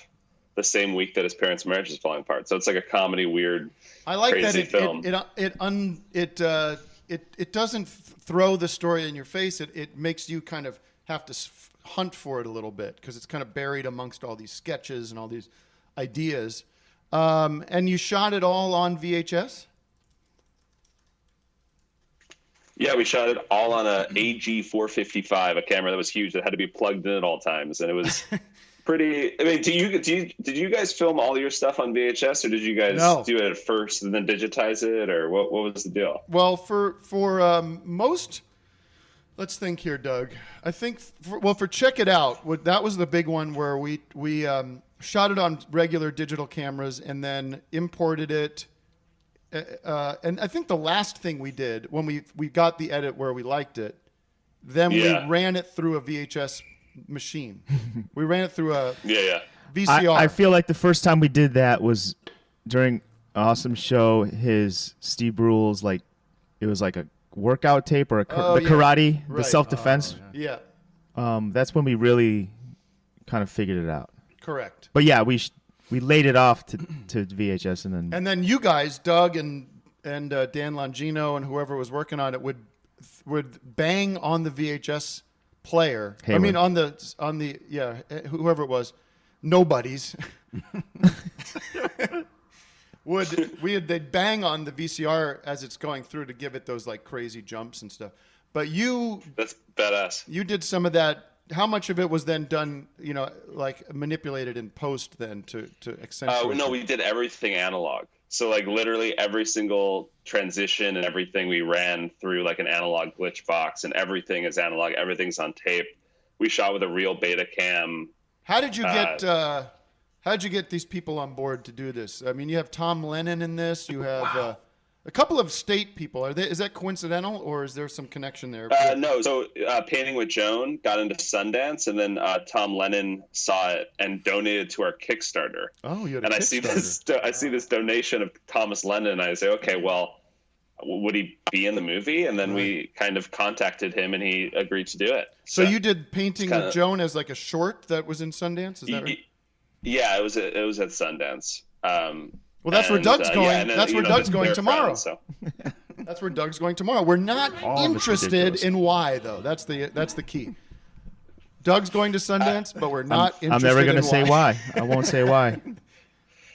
the same week that his parents' marriage is falling apart. So it's like a comedy, weird, I like crazy that film. It doesn't throw the story in your face. It makes you kind of have to hunt for it a little bit because it's kind of buried amongst all these sketches and all these ideas. And you shot it all on VHS? Yeah, we shot it all on a AG455, a camera that was huge that had to be plugged in at all times, and it was pretty. I mean, did you guys film all your stuff on VHS, or did you guys do it at first and then digitize it, or what was the deal? Well, for most, let's think here, Doug. I think for Check It Out, that was the big one where we shot it on regular digital cameras and then imported it. And I think the last thing we did when we got the edit where we liked it, then we ran it through a VHS machine. We ran it through a VCR. I feel like the first time we did that was during Awesome Show. His Steve Brule's like it was like a workout tape or karate, the self-defense. Yeah. That's when we really kind of figured it out. Correct. But yeah, we laid it off to VHS and then you guys, Doug and Dan Longino and whoever was working on it would bang on the VHS player. Hayward. I mean on the whoever it was, nobody's. They'd bang on the VCR as it's going through to give it those like crazy jumps and stuff. But that's badass. You did some of that. How much of it was then done, like manipulated in post then to accentuate? No, we did everything analog. So like literally every single transition and everything we ran through like an analog glitch box, and everything is analog. Everything's on tape. We shot with a real Betacam. How did you get these people on board to do this? I mean, you have Tom Lennon in this. You have a couple of state people. Is that coincidental, or is there some connection there? No. So Painting with Joan got into Sundance, and then Tom Lennon saw it and donated to our Kickstarter. Oh, you had and a Kickstarter. I see this donation of Thomas Lennon, and I say, okay, well, would he be in the movie? And then we kind of contacted him, and he agreed to do it. So you did Painting with Joan as like a short that was in Sundance? Is that right? Yeah, it was at Sundance. Well, that's where Doug's going. Yeah, that's where Doug's going tomorrow. Friends, so. That's where Doug's going tomorrow. We're not interested in why, though. That's the key. Doug's going to Sundance, but we're not interested in why. I'm never going to say why. I won't say why.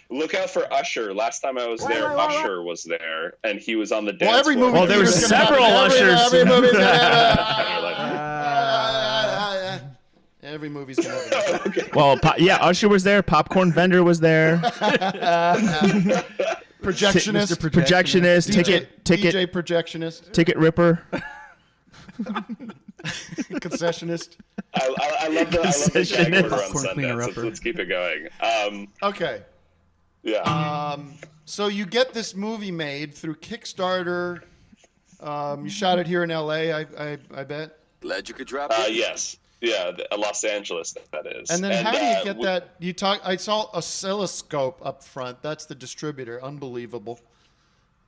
Look out for Usher. Last time I was there, Usher was there, and he was on the dance floor. Every movie. Well, there were several Ushers. Every movie's gonna have Every movie's gonna have okay. Well, Usher was there. Popcorn vendor was there. Projectionist. Projectionist. DJ Ticket. projectionist. Ticket ripper. Concessionist. I love the gag order on Sundance. Let's keep it going. Okay. Yeah. So you get this movie made through Kickstarter. You shot it here in LA, I bet. Glad you could drop it. Yes. Yeah, Los Angeles, that is. And then how do you get that? I saw oscilloscope up front. That's the distributor. Unbelievable.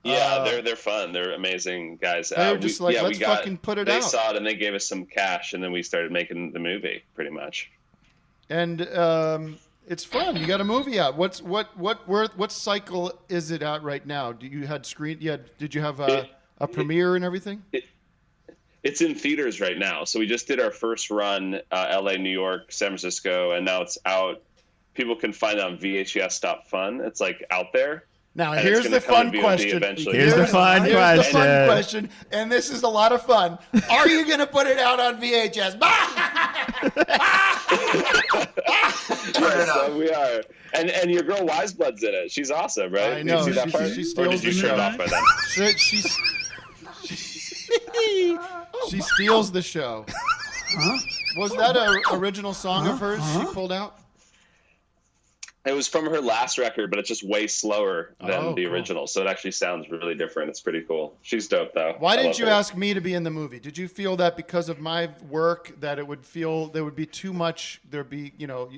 Yeah, they're fun. They're amazing guys. They're just let's fucking put it out. They saw it and they gave us some cash, and then we started making the movie, pretty much. And it's fun. You got a movie out. What cycle is it out right now? Did you have a premiere and everything? It's in theaters right now. So we just did our first run, LA, New York, San Francisco, and now it's out. People can find it on VHS.fun. It's like out there. Now here's the fun question. Here's the fun question. And this is a lot of fun. Are you going to put it out on VHS? So we are. And your girl Wiseblood's in it. She's awesome, right? I know. Did you see that part? She or did you shut off by then? She steals the show. Huh? Was that an original song of hers she pulled out? It was from her last record, but it's just way slower than the original. So it actually sounds really different. It's pretty cool. She's dope, though. Why didn't you ask me to be in the movie? Did you feel that because of my work that it would feel there would be too much? There'd be,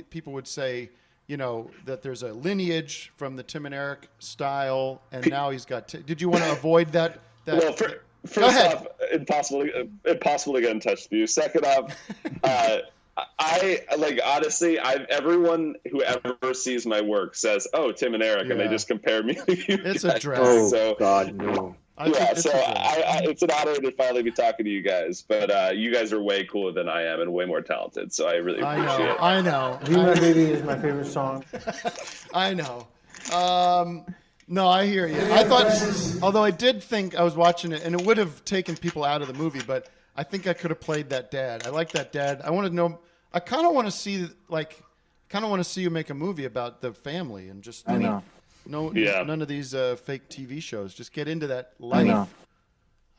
people would say, that there's a lineage from the Tim and Eric style, and now he's got. Did you want to avoid that? Well, first off, impossible to get in touch with you. Second off, honestly, everyone who ever sees my work says, "Oh, Tim and Eric," and they just compare me to you. It's guys. a drag. Oh so, God, no. It's an honor to finally be talking to you guys. But you guys are way cooler than I am and way more talented. So I really appreciate it. I know. "Be My Baby" is my favorite song. I know. No, I hear you. I thought, although I did think I was watching it, and it would have taken people out of the movie, but I think I could have played that dad. I like that dad. I want to know. I kind of want to see, you make a movie about the family and just none of these fake TV shows. Just get into that life.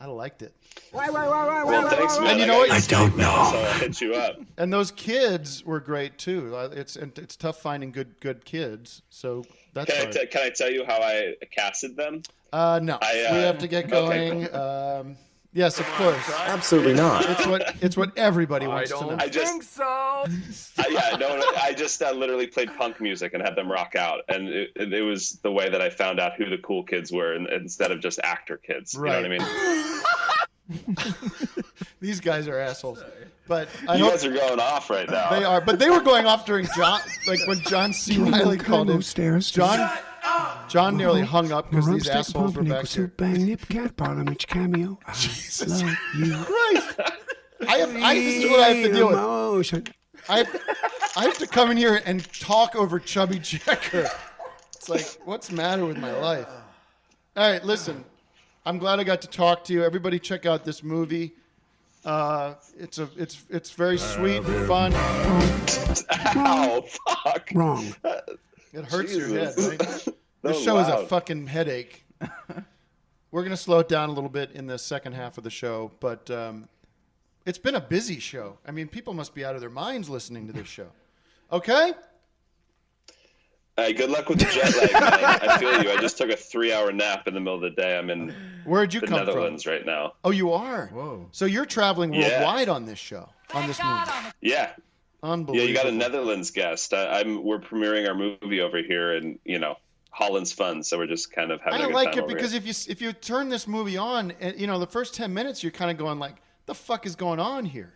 I liked it. Well, thanks, man. And you know what? I don't know. So I'll hit you up. And those kids were great too. It's tough finding good kids. So that's can I tell you how I casted them? No. We have to get going. Okay. Yes, of course. Absolutely not. It's what everybody wants to know. I just I just literally played punk music and had them rock out, and it was the way that I found out who the cool kids were, instead of just actor kids. Right. You know what I mean? These guys are assholes. But you guys are going off right now. They are, but they were going off during John, like when John C. Reilly called him. John nearly hung up because these assholes were back here. Jesus Christ! This is what I have to deal with. I have to come in here and talk over Chubby Checker. It's like, what's the matter with my life? All right, listen. I'm glad I got to talk to you. Everybody, check out this movie. It's very sweet and fun. Ow, fuck. Wrong. It hurts your head, Jesus. right? This show is a fucking headache. We're going to slow it down a little bit in the second half of the show, but it's been a busy show. I mean, people must be out of their minds listening to this show. Okay? Hey, good luck with the jet lag, man. I feel you. I just took a 3-hour nap in the middle of the day. I'm in Where'd you the come Netherlands from? right now. Oh, you are? Whoa. So you're traveling worldwide on this show, on this movie? Yeah. Unbelievable. Yeah, you got a Netherlands guest. We're premiering our movie over here, and Holland's fun, so we're just kind of having a good time. I like it over because here. if you turn this movie on, and the first 10 minutes you're kind of going like, the fuck is going on here?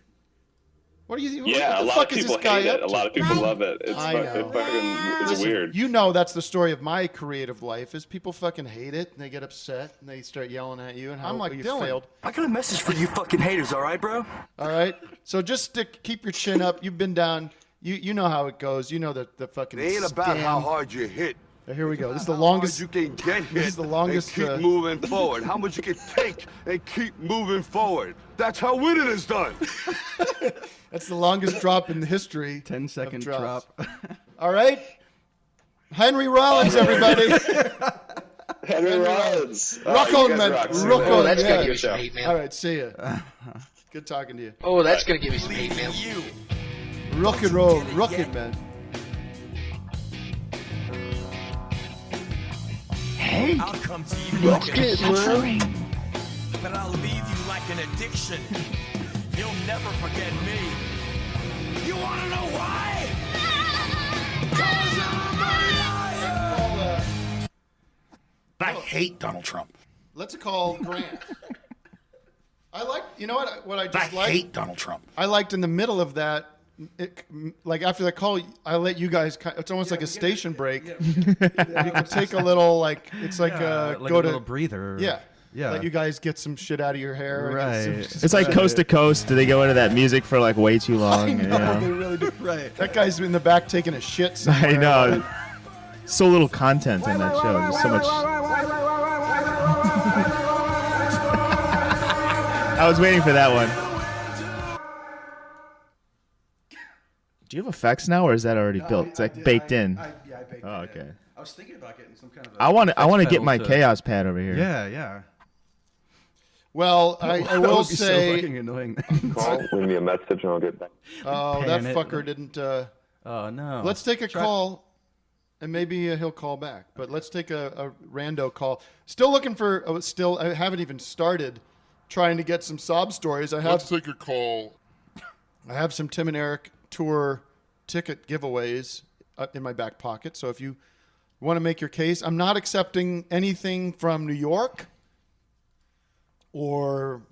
What do you? Yeah, what a the lot fuck of is people this guy hate it. up A lot of to? people love it. It's Listen, weird. You know that's the story of my creative life is people fucking hate it and they get upset and they start yelling at you and how I'm like, you Dylan, failed. I got a message for you fucking haters, all right, bro? All right, so just keep your chin up. You've been down. You know how it goes. You know the fucking. It ain't about how hard you hit. Here we go. This is the longest. You can get hit. This is the longest. And keep moving forward. How much you can take and keep moving forward. That's how winning is done. That's the longest drop in the history. 10-second drop. All right, Henry Rollins, everybody. Henry Rollins. Rock on, man. Rock on. That's Yeah. gonna give me some hate mail. All right, see ya. Good talking to you. Oh, that's gonna give me some hate mail. Rock and roll, rocket man. Hey, I'll come to you like an offering, but I'll leave you like an addiction. You'll never forget me. You wanna know why? I hate Donald Trump. Let's call Grant. I like, you know what I just liked? I hate Donald Trump. I liked in the middle of that, like after that call, I let you guys, it's almost like a station break. You can take a little, like, it's like, like go a to. little breather. Yeah. Yeah. Let you guys get some shit out of your hair. Right. It's like coast to coast. Do they go into that music for like way too long? I know, they really do. Right. That guy's in the back taking a shit somewhere. I know. So little content in that show. There's so much. I was waiting for that one. Do you have effects now, or is that already built? It's like baked in. I baked it. Oh, okay. I was thinking about getting some kind of. I want to get my to- chaos pad over here. Yeah. Well, I That will would be so say. fucking annoying. Call, leave me a message, and I'll get back. Oh, Pan that it. fucker didn't. Oh no. Let's take a call, and maybe he'll call back. But let's take a rando call. Still looking for. I haven't even started trying to get some sob stories. Let's take a call. I have some Tim and Eric tour ticket giveaways in my back pocket. So if you want to make your case, I'm not accepting anything from New York or.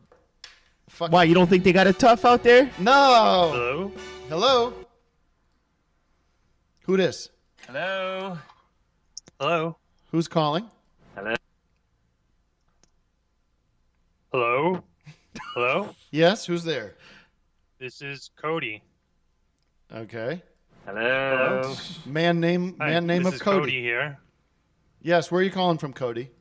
Why, you don't think they got it tough out there? No. Hello. Who this? Hello. Who's calling? Hello. Yes. Who's there? This is Cody. Okay. Hello. Man name This of is Cody. Cody here. Yes. Where are you calling from, Cody?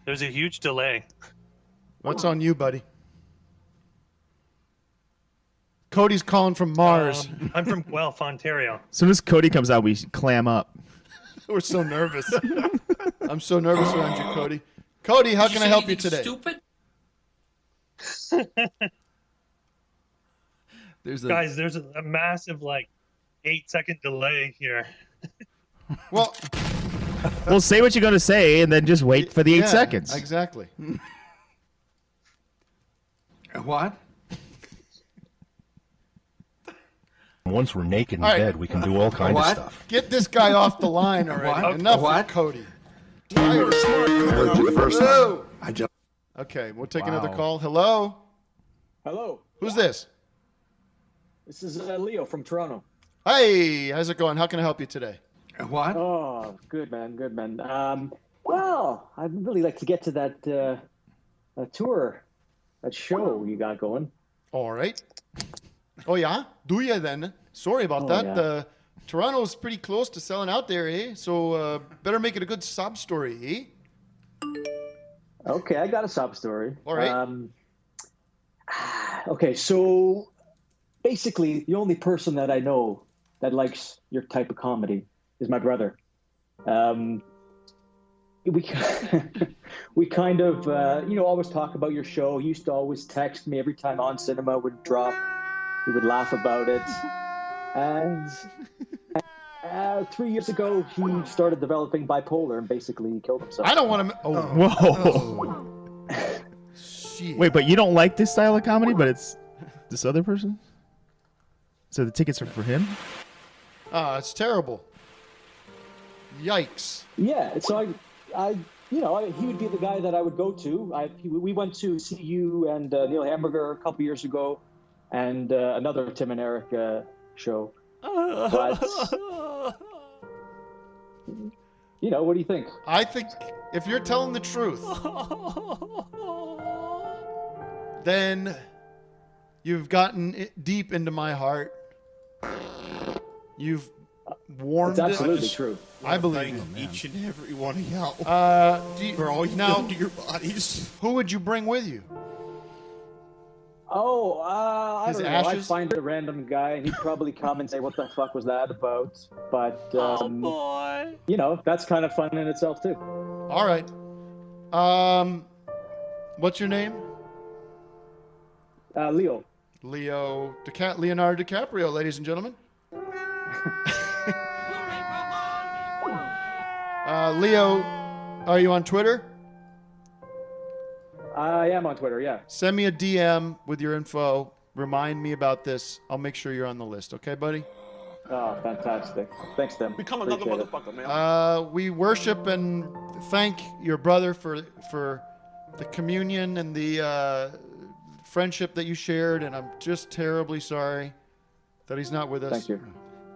There's a huge delay. What's on you, buddy? Cody's calling from Mars. I'm from Guelph, Ontario. As soon as Cody comes out, we clam up. We're so nervous. I'm so nervous around you, Cody. Cody, how can I help you today? Stupid. Guys, there's a massive 8-second delay here. Well, Well, say what you're going to say and then just wait for the 8 seconds. Exactly. What? Once we're naked in All right. bed, we can do all kinds of stuff. Get this guy off the line already. What? Enough What? with Cody. You're smart. You heard you the first time. Hello. I just. Okay, we'll take another call. Hello? Hello. Who's this? This is Leo from Toronto. Hey, how's it going? How can I help you today? What? Oh, good man, good man. Well, I'd really like to get to that tour, that show you got going. All right. Oh, yeah? Do you then? Sorry about that. Yeah. Toronto's pretty close to selling out there, eh? So better make it a good sob story, eh? Okay, I got a sob story. All right. Okay, so basically, the only person that I know that likes your type of comedy is my brother. We kind of, always talk about your show. He used to always text me every time On Cinema would drop. We would laugh about it. And 3 years ago, he started developing bipolar and basically killed himself. I don't want to... Whoa. Shit. Wait, but you don't like this style of comedy, but it's this other person? So the tickets are for him? It's terrible. Yikes. Yeah, so he would be the guy that I would go to. We went to see you and Neil Hamburger a couple years ago, and another Tim and Eric show. But what do you think? I think if you're telling the truth, then you've gotten deep into my heart. You've warmed It's absolutely it. true. I believe each and every one of y'all. For all you now, do to your bodies. Who would you bring with you? Oh, I His don't know. I'd ashes? find a random guy, and he'd probably come and say, "What the fuck was that about?" But boy. That's kind of fun in itself too. All right. What's your name? Leo. Leonardo DiCaprio, ladies and gentlemen. Leo, are you on Twitter? I am on Twitter, yeah. Send me a DM with your info. Remind me about this. I'll make sure you're on the list. Okay, buddy? Oh, fantastic. Thanks, Tim. Become another Appreciate it. motherfucker, man. We worship and thank your brother for the communion and the friendship that you shared, and I'm just terribly sorry that he's not with us. Thank you.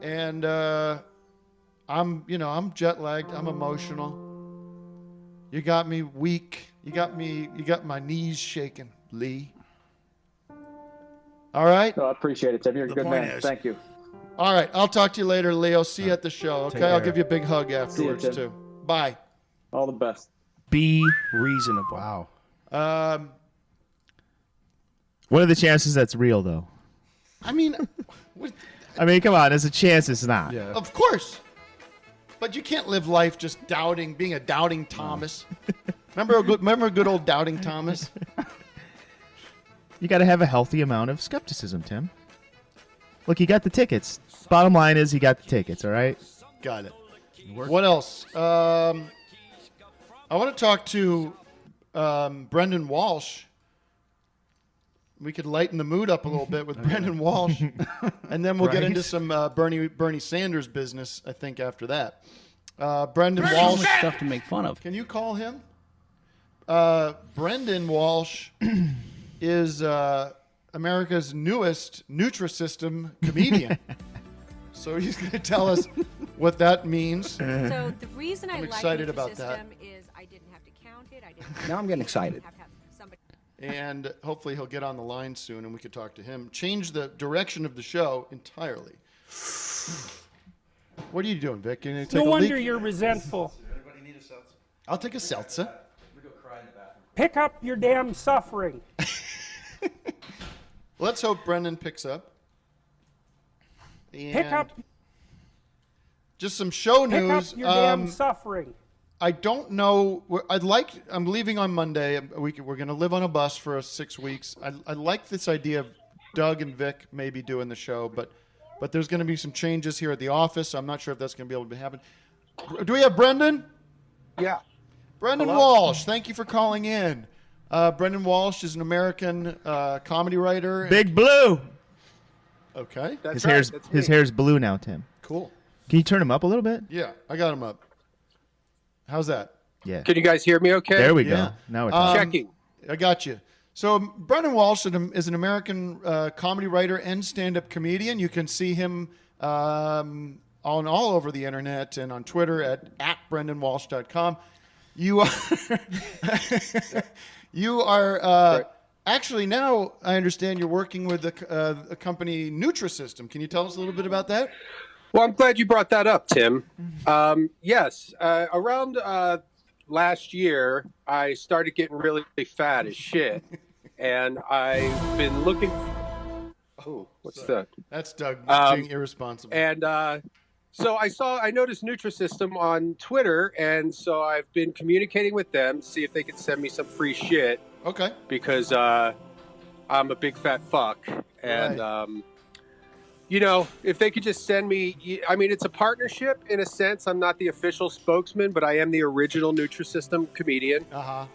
And I'm jet lagged. I'm emotional. You got me weak. You got my knees shaking, Lee. All right? I appreciate it, Tim. You're a good man. Thank you. All right. I'll talk to you later, Leo. See you at the show, okay? I'll give you a big hug afterwards, Tim. too. Bye. All the best. Be reasonable. Wow. What are the chances that's real, though? I mean, come on. There's a chance it's not. Yeah. of course. But you can't live life just being a doubting Thomas. Remember a good old doubting Thomas? You got to have a healthy amount of skepticism, Tim. Look, you got the tickets. Bottom line is you got the tickets, all right? Got it. What else? I want to talk to Brendon Walsh. We could lighten the mood up a little bit with Brendon Walsh, and then we'll get into some Bernie Sanders business, I think, after that. Brendon Walsh. Stuff to make fun of. Can you call him? Brendon Walsh is America's newest Nutrisystem comedian. So he's going to tell us what that means. So the reason I'm I excited like about that. is I didn't have to count it. I didn't. Now I'm getting excited. Have to have somebody. And hopefully he'll get on the line soon and we could talk to him. Change the direction of the show entirely. What are you doing, Vic? You take No a wonder leak? you're resentful. I'll take a seltzer. Pick up your damn suffering. Let's hope Brendan picks up. And Pick up. just some show Pick news. up your damn suffering. I don't know. I'm leaving on Monday. We're going to live on a bus for 6 weeks. I like this idea of Doug and Vic maybe doing the show, but there's going to be some changes here at the office. So I'm not sure if that's going to be able to happen. Do we have Brendan? Yeah. Brendon Hello? Walsh, thank you for calling in. Brendon Walsh is an American comedy writer. Big Blue. Okay. His hair's blue now, Tim. Cool. Can you turn him up a little bit? Yeah, I got him up. How's that? Yeah. Can you guys hear me okay? There we go. Now we're talking. Checking. I got you. So Brendon Walsh is an American comedy writer and stand-up comedian. You can see him on all over the internet and on Twitter at BrendonWalsh.com. You are actually now, I understand you're working with a company, Nutrisystem. Can you tell us a little bit about that? Well, I'm glad you brought that up, Tim. Yes, around last year, I started getting really fat as shit, and I've been looking. Oh, what's that? That's Doug being irresponsible. And so I noticed Nutrisystem on Twitter, and so I've been communicating with them to see if they could send me some free shit. Okay. Because I'm a big fat fuck, and if they could just send me, I mean, it's a partnership in a sense. I'm not the official spokesman, but I am the original Nutrisystem comedian. Uh-huh.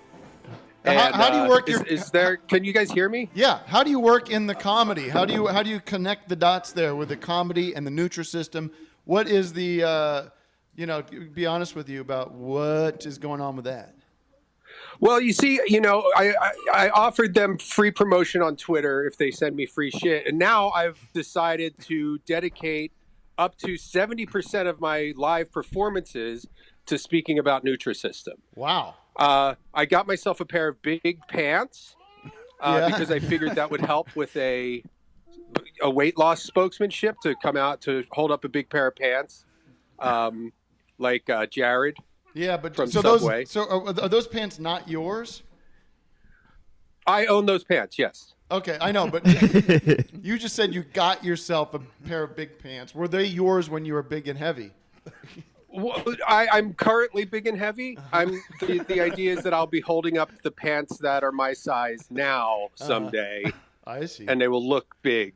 And, how do you work is there? Can you guys hear me? Yeah. How do you work in the comedy? How do you connect the dots there with the comedy and the Nutrisystem? What is the be honest with you about what is going on with that? Well, you see, I offered them free promotion on Twitter if they send me free shit. And now I've decided to dedicate up to 70% of my live performances to speaking about Nutrisystem. Wow. I got myself a pair of big pants because I figured that would help with a weight loss spokesmanship to come out to hold up a big pair of pants like Jared. Yeah, but from so Subway. are those pants not yours? I own those pants, yes. Okay, I know, but you just said you got yourself a pair of big pants. Were they yours when you were big and heavy? Well, I'm currently big and heavy. The idea is that I'll be holding up the pants that are my size now someday. I see. And they will look big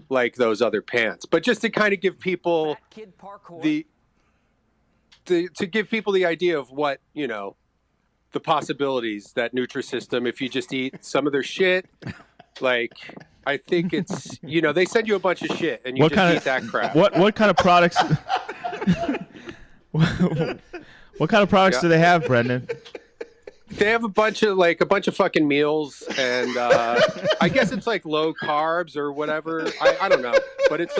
like those other pants. But just to kind of give people to give people the idea of what, the possibilities that Nutrisystem, if you just eat some of their shit, like, I think it's, they send you a bunch of shit and you eat that crap. What kind of products? What kind of products do they have, Brendon? They have a bunch of fucking meals, and I guess it's like low carbs or whatever. I don't know, but it's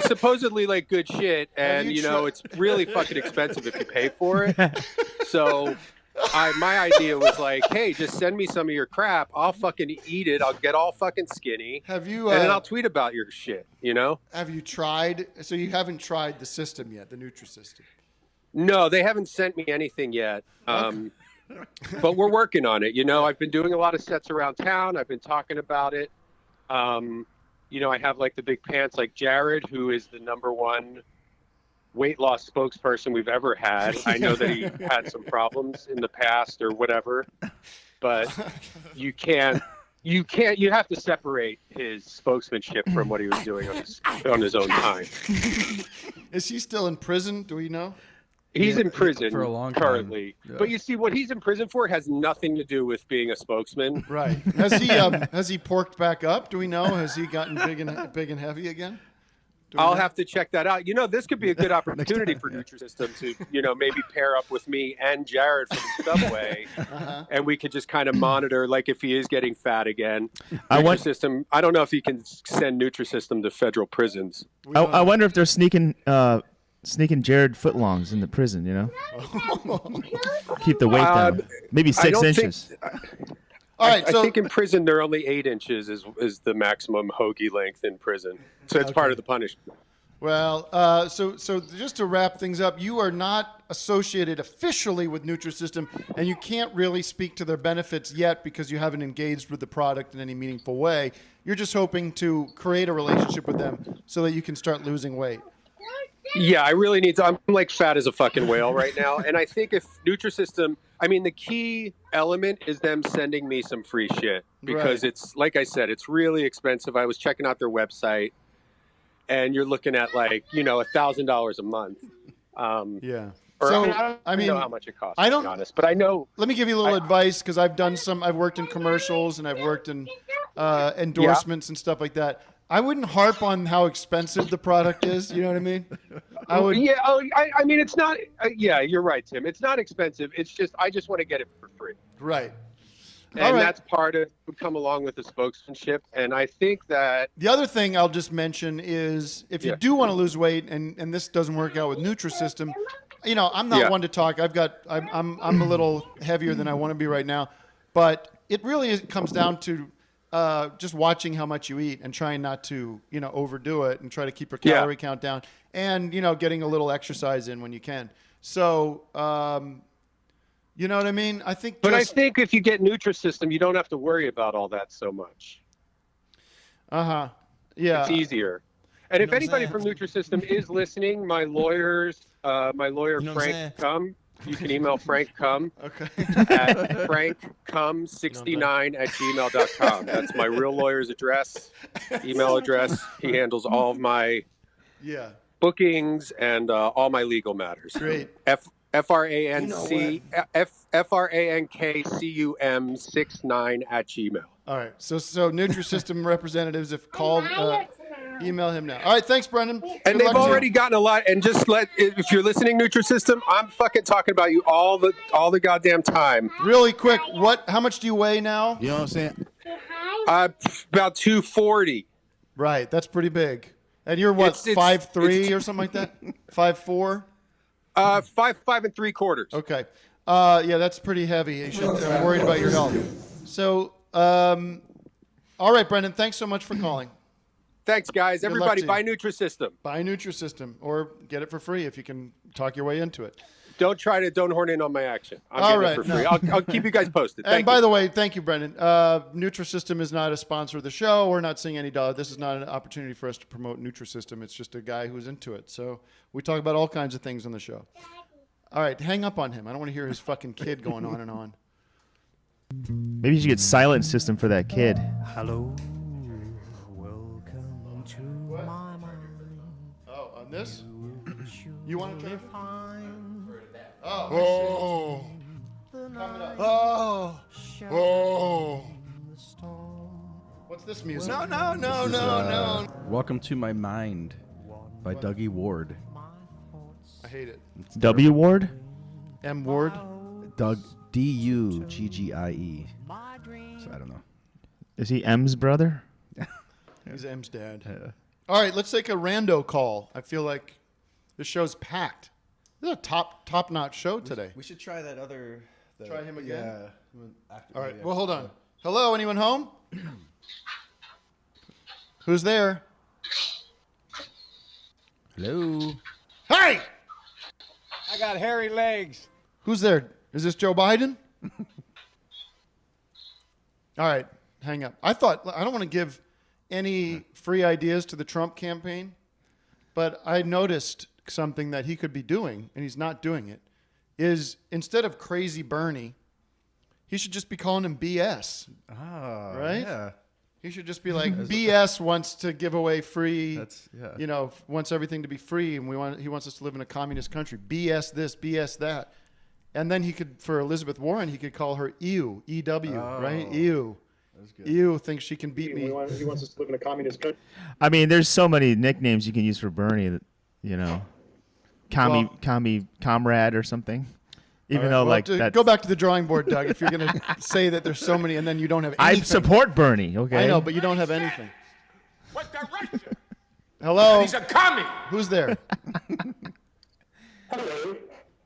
supposedly like good shit, and it's really fucking expensive if you pay for it. So my idea was like, hey, just send me some of your crap. I'll fucking eat it. I'll get all fucking skinny. Have you? And then I'll tweet about your shit. Have you tried? So you haven't tried the system yet, the Nutrisystem? No, they haven't sent me anything yet. But we're working on it. I've been doing a lot of sets around town. I've been talking about it. I have like the big pants, like Jared, who is the #1 weight loss spokesperson we've ever had. I know that he had some problems in the past or whatever, but you have to separate his spokesmanship from what he was doing on his own time. Is he still in prison? Do we know? He's in prison for a long time. currently. Yeah. But you see, what he's in prison for has nothing to do with being a spokesman. Right. Has he porked back up? Do we know? Has he gotten big and heavy again? I'll have to check that out. This could be a good opportunity for Nutrisystem to, maybe pair up with me and Jared from Subway, and we could just kind of monitor, like, if he is getting fat again. Nutrisystem. I don't know if he can send Nutrisystem to federal prisons. I wonder if they're sneaking Jared footlongs in the prison. Keep the weight down. Maybe 6 inches. All right, I think in prison they're only 8 inches is the maximum hoagie length in prison, so it's part of the punishment. Well, so just to wrap things up, you are not associated officially with Nutrisystem, and you can't really speak to their benefits yet because you haven't engaged with the product in any meaningful way. You're just hoping to create a relationship with them so that you can start losing weight. Yeah, I really need to. I'm like fat as a fucking whale right now, and I think if Nutrisystem, the key element is them sending me some free shit because it's, like I said, it's really expensive. I was checking out their website, and you're looking at like $1,000 a month, Yeah. Or, So, I don't know how much it costs. I don't, to be honest, but I know. Let me give you a little advice because I've worked in commercials and I've worked in endorsements and stuff like that. I wouldn't harp on how expensive the product is. You know what I mean? I would. Yeah. I mean, it's not. Yeah, you're right, Tim. It's not expensive. It's just I just want to get it for free. Right. And that's part of would come along with the spokesmanship. And I think that the other thing I'll just mention is if you do want to lose weight and this doesn't work out with Nutrisystem, you know, I'm not one to talk. I'm a little heavier than I want to be right now, but it really comes down to just watching how much you eat and trying not to, you know, overdo it and try to keep your calorie count down and, you know, getting a little exercise in when you can. So, you know what I mean? I think. But I think if you get Nutrisystem, you don't have to worry about all that so much. Yeah. It's easier. And if anybody from Nutrisystem is listening, my lawyer Frank Cum, you can email Frank Cum at frankcum69@gmail.com. That's my real lawyer's email address. He handles all of my bookings and all my legal matters. Great. FRANKCUM69@gmail. All right. So Nutrisystem representatives, if called, email him now. All right. Thanks, Brendon. And they've already gotten a lot. And just if you're listening, Nutrisystem, I'm fucking talking about you all the goddamn time. Really quick, how much do you weigh now? You know what I'm saying? About 240. Right. That's pretty big. And you're what, 5'3" or something like that? 5'4"? 5 3/4. Okay. Yeah, that's pretty heavy. I'm worried about your health. So, all right, Brendon, thanks so much for calling. Thanks, guys. Everybody, buy Nutrisystem. Buy Nutrisystem, or get it for free if you can talk your way into it. Don't horn in on my action. I'm getting it for free. I'll keep you guys posted. And by the way, thank you, Brendon. Nutrisystem is not a sponsor of the show. We're not seeing any dollar. This is not an opportunity for us to promote Nutrisystem. It's just a guy who's into it. So we talk about all kinds of things on the show. All right, hang up on him. I don't want to hear his fucking kid going on and on. Maybe you should get silent system for that kid. Hello, welcome to my mind. Oh, on this? You want to turn it? Oh. What's this music? No. Welcome to My Mind by Dougie Ward. I hate it. W Ward? M Ward? Duggie. So I don't know. Is he M's brother? He's M's dad. All right, let's take a rando call. I feel like this show's packed. This is a top-notch show today. We should try that other... Try him again? Yeah. All right, well, hold on. Hello, anyone home? Who's there? Hello? Hey! I got hairy legs. Who's there? Is this Joe Biden? All right, hang up. I don't want to give any free ideas to the Trump campaign, but I noticed something that he could be doing, and he's not doing it, is instead of Crazy Bernie, he should just be calling him BS. Ah, right? Yeah. He should just be like, BS wants to give away free, wants everything to be free, and he wants us to live in a communist country. BS this, BS that. And then he could, for Elizabeth Warren, he could call her EW, E-W, right? EW. EW thinks she can beat me. He wants us to live in a communist country. I mean, there's so many nicknames you can use for Bernie that, you know, comrade or something. Even though, that's... Go back to the drawing board, Doug, if you're going to say that there's so many and then you don't have anything. I support Bernie, okay? I know, but you don't have anything. What direction? Hello? He's a commie. Who's there? Hello,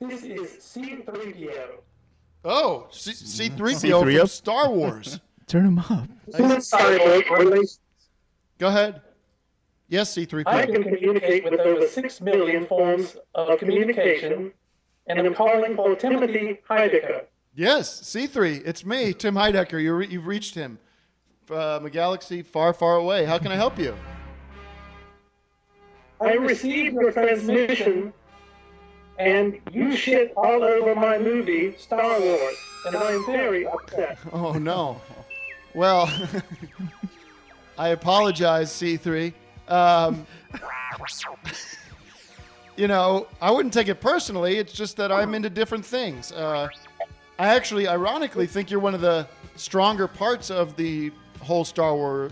this is C3PO. Oh, C3PO from Star Wars. Turn him up. Go ahead. Yes, C3PO. I can communicate with over 6 million forms of communication, and I'm calling for Timothy Heidecker. Yes, C3. It's me, Tim Heidecker. You've reached him from a galaxy far, far away. How can I help you? I received your transmission, and you shit all over my movie, Star Wars, and I'm very upset. Oh, no. Well, I apologize, C3. you know, I wouldn't take it personally. It's just that I'm into different things. I actually, ironically, think you're one of the stronger parts of the whole Star Wars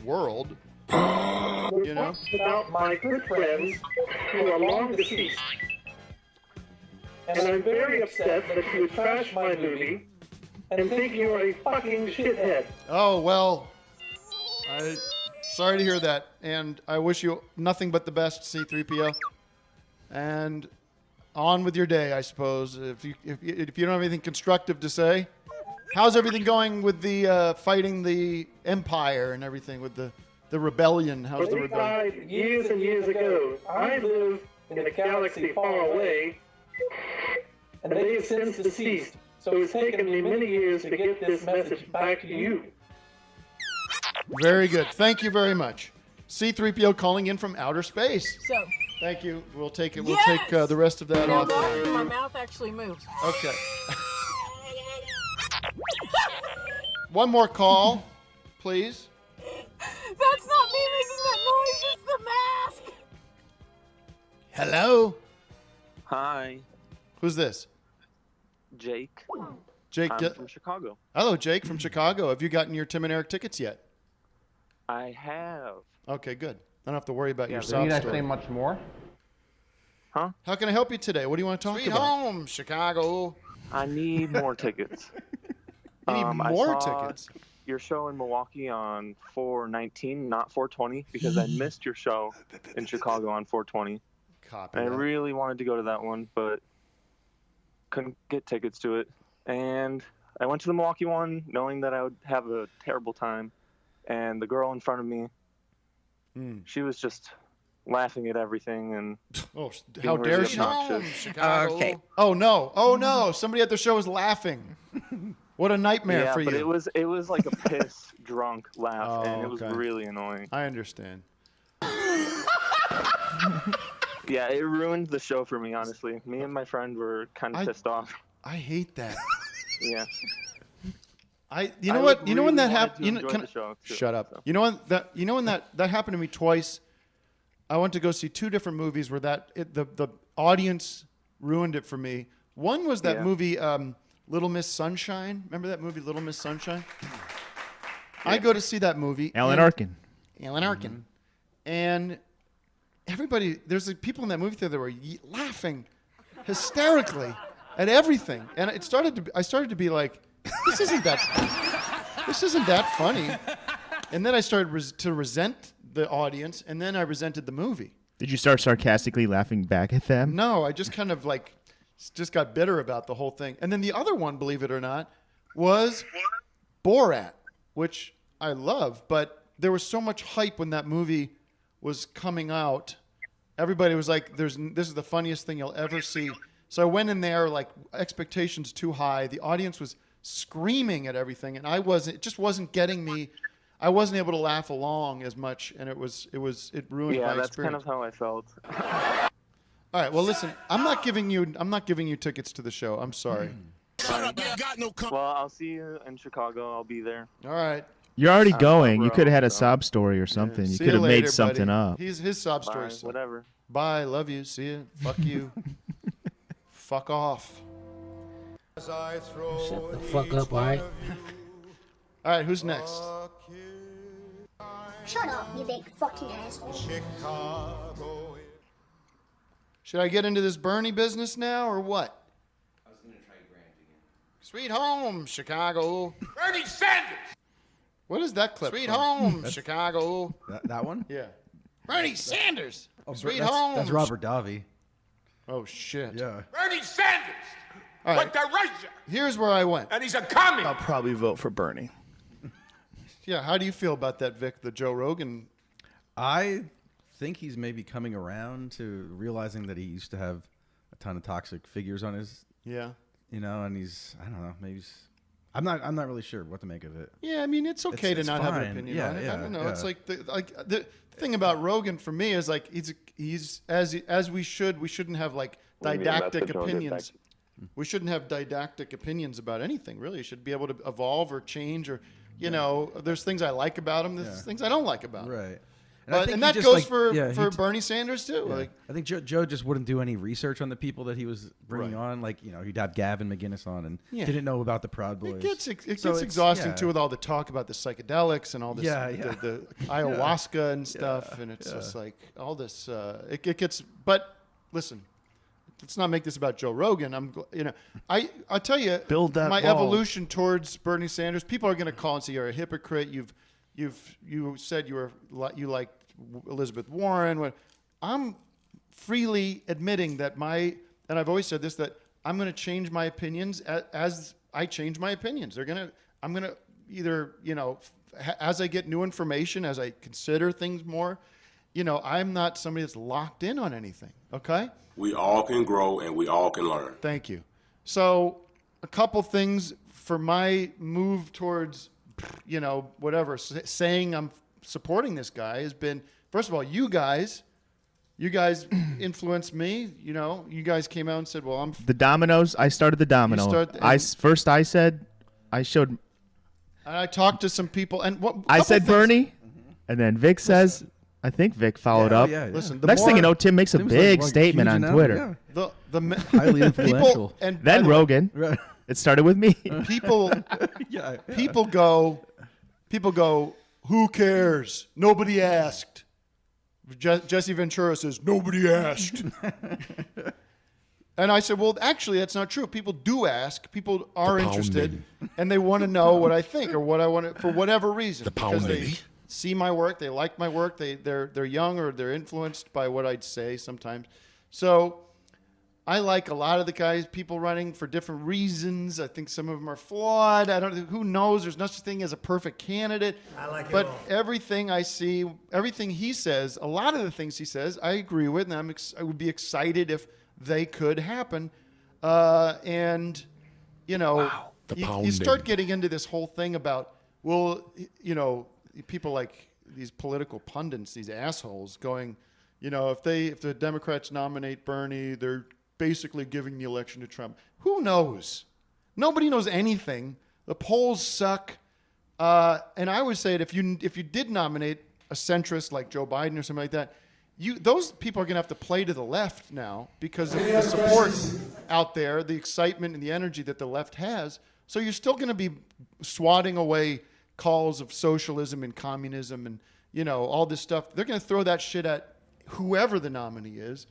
world. You know? About my good friends who are long deceased. And I'm very upset that you would trash my movie and think you are a fucking shithead. Oh, well, sorry to hear that. And I wish you nothing but the best, C-3PO. And on with your day, I suppose. If you don't have anything constructive to say, how's everything going with the fighting the Empire and everything with the rebellion? How's the rebellion? Died years and years ago. I live in a galaxy far away, and they have since deceased. So it's taken me many years to get this message back to you. Very good. Thank you very much. C-3PO calling in from outer space. So. Thank you. We'll take it. We'll take the rest of that off. My mouth actually moves. Okay. One more call, please. That's not me making that noise. It's the mask. Hello. Hi. Who's this? Jake. Jake. I'm from Chicago. Hello, Jake from Chicago. Have you gotten your Tim and Eric tickets yet? I have. Okay, good. I don't have to worry about your Do sob you guys story. say much more? Huh? How can I help you today? What do you want to talk Sweet about? home, Chicago. I need more tickets. You need I more saw tickets? Your show in Milwaukee on 4/19, not 4/20, because I missed your show in Chicago on 4/20. Copy And I that. really wanted to go to that one, but couldn't get tickets to it. And I went to the Milwaukee one knowing that I would have a terrible time. And the girl in front of me, she was just laughing at everything and Oh, being how dare really she? obnoxious. Chicago. Okay. Oh no! Oh no! Somebody at the show is laughing. What a nightmare Yeah, for but you. it was like a piss drunk laugh, and it was okay. really annoying. I understand. Yeah, it ruined the show for me, honestly. Me and my friend were kind of pissed off. I hate that. Yeah. You know I what? would You know when that really wanted happened? to You know, enjoy can the show, too, shut up. so. You know when that happened to me twice. I went to go see two different movies where the audience ruined it for me. One was that movie Little Miss Sunshine. Remember that movie Little Miss Sunshine? I go to see that movie. Alan Arkin. Alan Arkin. And everybody, there's people in that movie theater that were laughing hysterically at everything. And I started to be like, this isn't that funny. And then I started to resent the audience, and then I resented the movie. Did you start sarcastically laughing back at them? No, I just kind of just got bitter about the whole thing. And then the other one, believe it or not, was Borat, which I love, but there was so much hype when that movie was coming out. Everybody was like, this is the funniest thing you'll ever see. So I went in there like expectations too high. The audience was screaming at everything, and it just wasn't getting me. I wasn't able to laugh along as much, and it ruined Yeah, my that's experience. kind of how I felt. All right, well, listen, I'm not giving you tickets to the show. I'm sorry. Well, I'll see you in Chicago. I'll be there. All right. You're already going. You could have had a sob story or something. You See could have later, made something buddy. up. His sob story. Bye, whatever. Bye. Love you. See you. Fuck you. Fuck off. Shut the fuck up, alright? All right, who's next? Shut up, you big fucking asshole. Should I get into this Bernie business now or what? I was going to try Grant again. Sweet home, Chicago. Bernie Sanders! What is that clip? Sweet from? home, That's- Chicago. That one? Yeah. Bernie Sanders. Oh, Sweet that's, home. That's Robert Davi. Oh, shit. Yeah. Bernie Sanders! All right. With the razor! Here's where I went. And he's a commie! I'll probably vote for Bernie. Yeah, how do you feel about that, Vic, the Joe Rogan? I think he's maybe coming around to realizing that he used to have a ton of toxic figures on his. Yeah. You know, and I don't know, maybe I'm not really sure what to make of it. Yeah, I mean, it's okay to not have an fine. opinion Yeah, on it. yeah, I don't know. yeah. It's like the thing about Rogan for me is like he's as we shouldn't have like didactic opinions. We shouldn't have didactic opinions about anything, really. You should be able to evolve or change or, you know, there's things I like about him, there's things I don't like about him. Right. And that goes for Bernie Sanders too. Yeah. Like, I think Joe just wouldn't do any research on the people that he was bringing on. Like, he'd have Gavin McInnes on and didn't know about the Proud Boys. It gets exhausting too with all the talk about the psychedelics and all this, the ayahuasca and stuff, and it's just like all this. It gets. But listen, let's not make this about Joe Rogan. I'll tell you, Build that my wall. evolution towards Bernie Sanders. People are going to call and say you're a hypocrite. You said you liked Elizabeth Warren. I'm freely admitting that and I've always said this, that I'm going to change my opinions as I change my opinions. I'm going to either, as I get new information, as I consider things more, I'm not somebody that's locked in on anything. Okay. We all can grow and we all can learn. Thank you. So a couple things for my move towards, saying I'm supporting this guy has been, first of all, you guys influenced me. You guys came out and said, well, I'm the dominoes. I started the domino. I showed. And I talked to some people, and I said Bernie, and then Vic says, I think Vic followed up. Yeah. Listen, next thing you know, Tim makes a big statement on Twitter. Highly influential. And then Rogan. Right. It started with me. People go, who cares? Nobody asked. Jesse Ventura says, nobody asked. And I said, well, actually, that's not true. People do ask. People are interested, and they want to know what I think or what I want for whatever reason. Because they see my work, they like my work, they're young or they're influenced by what I'd say sometimes. So I like a lot of the people running for different reasons. I think some of them are flawed. Who knows? There's no such thing as a perfect candidate. But everything I see, everything he says, a lot of the things he says, I agree with, and I would be excited if they could happen. You start getting into this whole thing about, people like these political pundits, these assholes going, if the Democrats nominate Bernie, they're basically giving the election to Trump. Who knows? Nobody knows anything. The polls suck. And I would say that if you did nominate a centrist like Joe Biden or something like that, those people are going to have to play to the left now because of the support out there, the excitement and the energy that the left has. So you're still going to be swatting away calls of socialism and communism and, all this stuff. They're going to throw that shit at whoever the nominee is.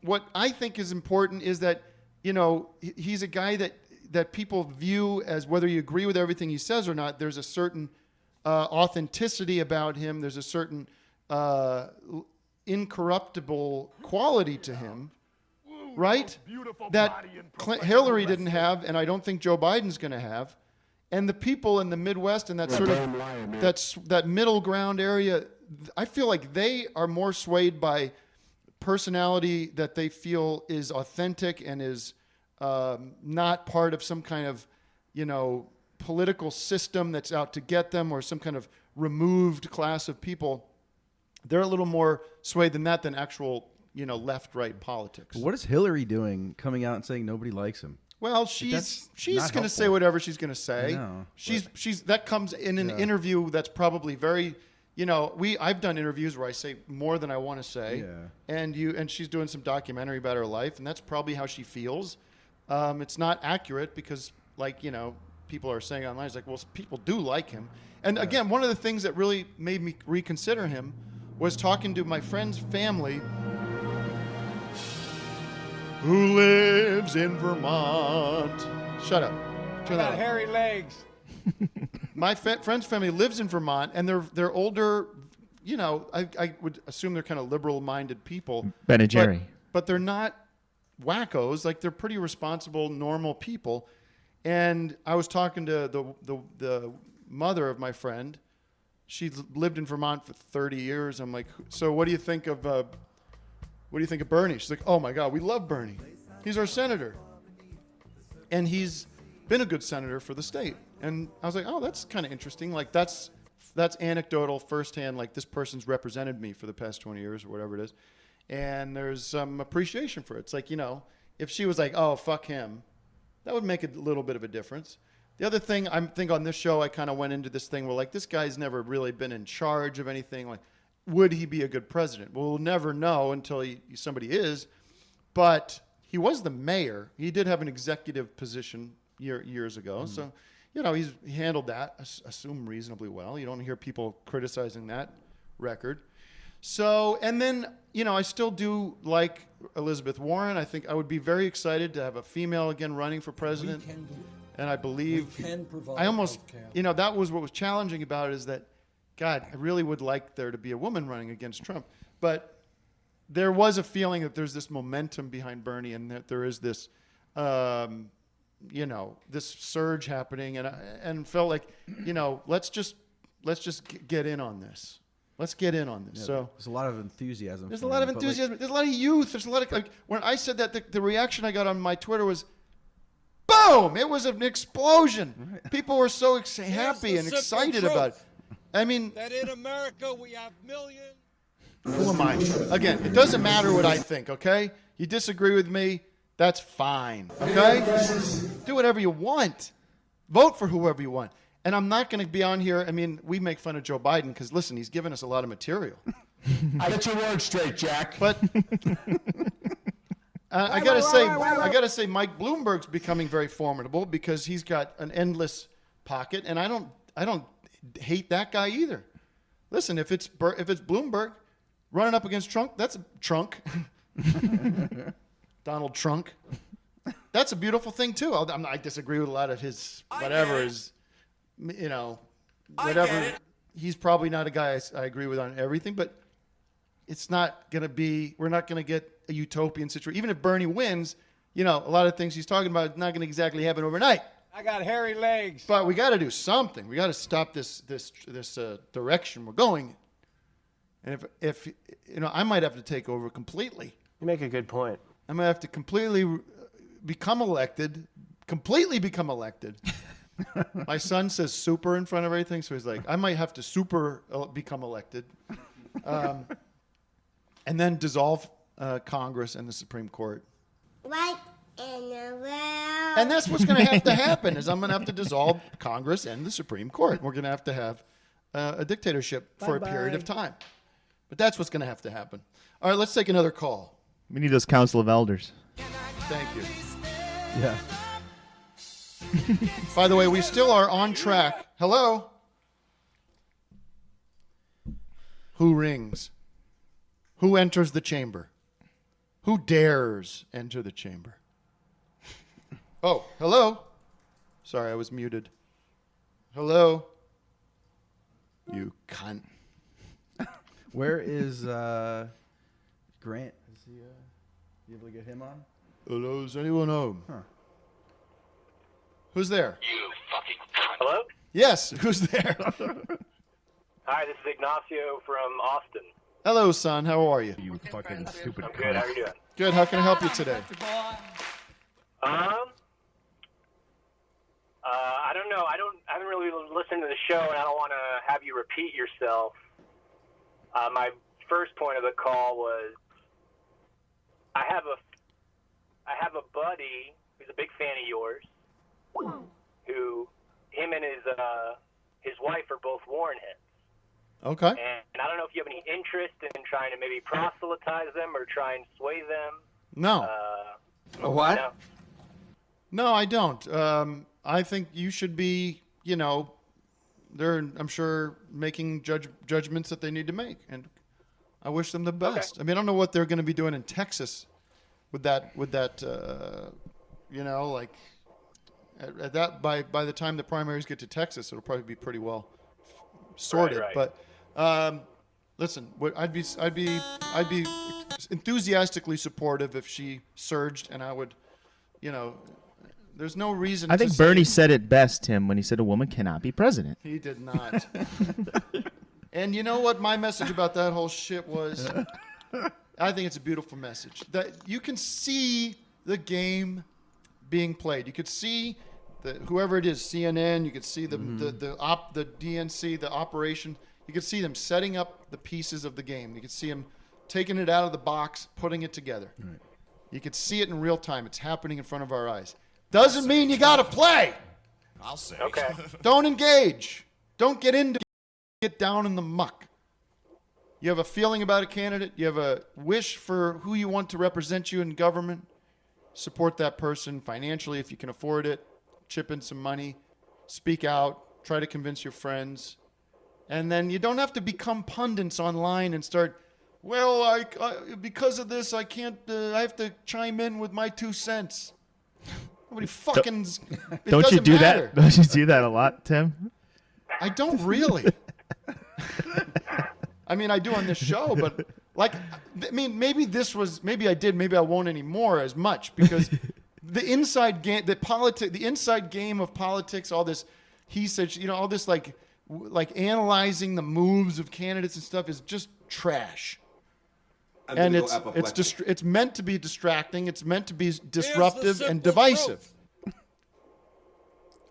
What I think is important is that, he's a guy that people view as, whether you agree with everything he says or not, there's a certain authenticity about him. There's a certain incorruptible quality to him, right? That Hillary didn't have, and I don't think Joe Biden's going to have. And the people in the Midwest and that sort of that middle ground area, I feel like they are more swayed by personality that they feel is authentic and is not part of some kind of, political system that's out to get them or some kind of removed class of people. They're a little more swayed than that than actual, left-right politics. What is Hillary doing coming out and saying nobody likes him? Well, she's going to say whatever she's going to say. That comes in an interview that's probably very, I've done interviews where I say more than I want to say, and she's doing some documentary about her life, and that's probably how she feels. It's not accurate because, people are saying online, it's like, well, people do like him. And again, one of the things that really made me reconsider him was talking to my friend's family who lives in Vermont. Shut up. Turn that off. Hairy legs. My friend's family lives in Vermont, and they're older. I would assume they're kind of liberal-minded people. Ben and Jerry. But they're not wackos. Like, they're pretty responsible, normal people. And I was talking to the mother of my friend. She lived in Vermont for 30 years. I'm like, so what do you think of Bernie? She's like, oh my God, we love Bernie. He's our senator. And he's been a good senator for the state. And I was like, oh, that's kind of interesting. Like, that's anecdotal, firsthand. Like, this person's represented me for the past 20 years or whatever it is. And there's some appreciation for it. It's like, if she was like, oh, fuck him, that would make a little bit of a difference. The other thing, I think on this show, I kind of went into this thing where, like, this guy's never really been in charge of anything. Like, would he be a good president? Well, we'll never know until somebody is. But he was the mayor. He did have an executive position years ago. So, he handled that, assume reasonably well. You don't hear people criticizing that record. So, and then, I still do like Elizabeth Warren. I think I would be very excited to have a female again running for president. And I believe, I almost, that was what was challenging about it, is that, God, I really would like there to be a woman running against Trump. But there was a feeling that there's this momentum behind Bernie, and that there is this, this surge happening, and felt like, let's just get in on this. Let's get in on this. Yeah, so there's a lot of enthusiasm. There's a lot of enthusiasm. There's a lot of youth. There's a lot of when I said that, the reaction I got on my Twitter was, boom! It was an explosion. Right. People were so happy and excited about it. I mean, that in America we have millions. Who am I? Again, it doesn't matter what I think, okay? You disagree with me, that's fine, okay? Do whatever you want. Vote for whoever you want. And I'm not going to be on here. I mean, we make fun of Joe Biden because, listen, he's given us a lot of material. I get your word straight, Jack. But I gotta say, Mike Bloomberg's becoming very formidable because he's got an endless pocket, and I don't hate that guy either. Listen, if it's Bloomberg running up against Trump, that's a Trunk. Donald Trump. That's a beautiful thing too. I disagree with a lot of his whatever. He's probably not a guy I agree with on everything, but it's not going to be, we're not going to get a utopian situation. Even if Bernie wins, a lot of things he's talking about is not going to exactly happen overnight. I got hairy legs. But we got to do something. We got to stop this direction we're going. And if I might have to take over completely. You make a good point. I might have to completely become elected. My son says super in front of everything, so he's like, I might have to become elected. And then dissolve Congress and the Supreme Court. Right in the world. And that's what's going to have to happen, is I'm going to have to dissolve Congress and the Supreme Court. We're going to have a dictatorship for a period of time. But that's what's going to have to happen. All right, let's take another call. We need those council of elders. Thank you. Yeah. By the way, we still are on track. Hello? Who rings? Who enters the chamber? Who dares enter the chamber? Oh, hello? Sorry, I was muted. Hello? You cunt. Where is Grant? Is he you able to get him on? Hello, is anyone home? Huh. Who's there? You fucking cunt. Hello? Yes, who's there? Hi, this is Ignacio from Austin. Hello, son. How are you? You fucking stupid I'm good. How are you doing? Good. How can I help you today? I don't know. I haven't really listened to the show, and I don't want to have you repeat yourself. My first point of the call was I have a buddy who's a big fan of yours, who him and his wife are both Warren heads. Okay. And I don't know if you have any interest in trying to maybe proselytize them or try and sway them. No. What? No. No, I don't. I think you should be, they're, I'm sure, making judgments that they need to make. And I wish them the best. Okay. I mean, I don't know what they're going to be doing in Texas with that at that, by the time the primaries get to Texas, it'll probably be pretty well sorted. Right. But listen, I'd be enthusiastically supportive if she surged, and I would, there's no reason. I think Bernie said it best, Tim, when he said a woman cannot be president. He did not. And you know what my message about that whole shit was? I think it's a beautiful message. That you can see the game being played. You could see whoever it is, CNN, you could see the DNC, the operation. You could see them setting up the pieces of the game. You could see them taking it out of the box, putting it together. Right. You could see it in real time. It's happening in front of our eyes. Doesn't mean you got to play. I'll say. Okay. Don't engage. Don't get down in the muck. You have a feeling about a candidate. You have a wish for who you want to represent you in government. Support that person financially if you can afford it. Chip in some money. Speak out. Try to convince your friends. And then you don't have to become pundits online and start, well, I because of this, I can't, I have to chime in with my 2 cents. Nobody fucking, don't you do matter. that? Don't you do that a lot, Tim? I don't really. I mean, I do on this show, but like, I mean, maybe I did, maybe I won't anymore as much because the inside game, the inside game of politics, all this, he said, all this like analyzing the moves of candidates and stuff is just trash. And it's meant to be distracting. It's meant to be disruptive and divisive.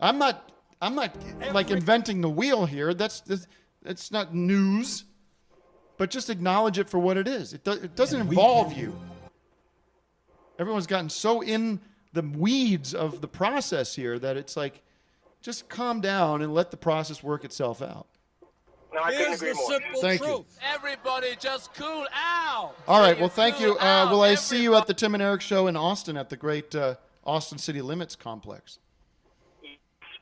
I'm not like inventing the wheel here. That's not news. But just acknowledge it for what it is. It doesn't involve you. Everyone's gotten so in the weeds of the process here that it's like, just calm down and let the process work itself out. No, I couldn't agree more. Thank you. Everybody just cool out. All right. Well, thank you. Will I see you at the Tim and Eric show in Austin at the great Austin City Limits complex?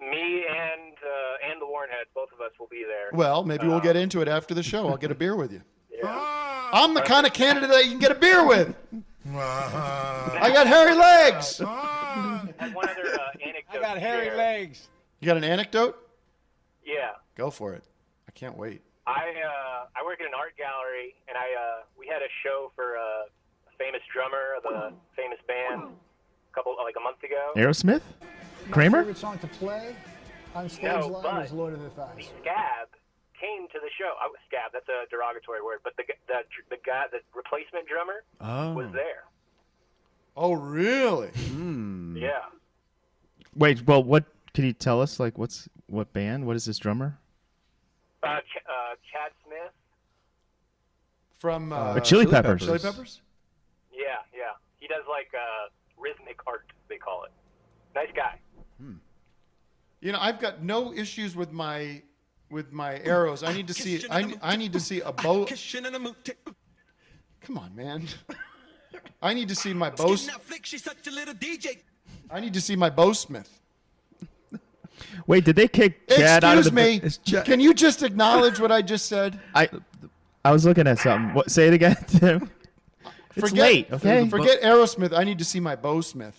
Me and the Warrenheads, both of us will be there. Well, maybe we'll get into it after the show. I'll get a beer with you. Yeah. I'm the kind of candidate that you can get a beer with. I got hairy legs. And one other anecdote. I got hairy legs. You got an anecdote? Yeah. Go for it. I can't wait. I work in an art gallery, and we had a show for a famous drummer of a famous band a month ago. Aerosmith? Kramer? My favorite song to play on stage live is Lord of the Thighs. The Scab came to the show. Scab, that's a derogatory word, but the guy, the replacement drummer, was there. Oh, really? Yeah. Wait, well, what can you tell us? Like, what band? What is this drummer? Chad Smith. From Chili Peppers. Chili Peppers? Yeah. He does like rhythmic art, they call it. Nice guy. I've got no issues with my arrows. I need to see. I need to see a bow. Come on, man. I need to see my bow. I need to see my bowsmith. Wait, did they kick Chad out of the... Excuse me. Can you just acknowledge what I just said? I was looking at something. What? Say it again, Tim. It's late, okay? Forget Aerosmith. I need to see my bowsmith.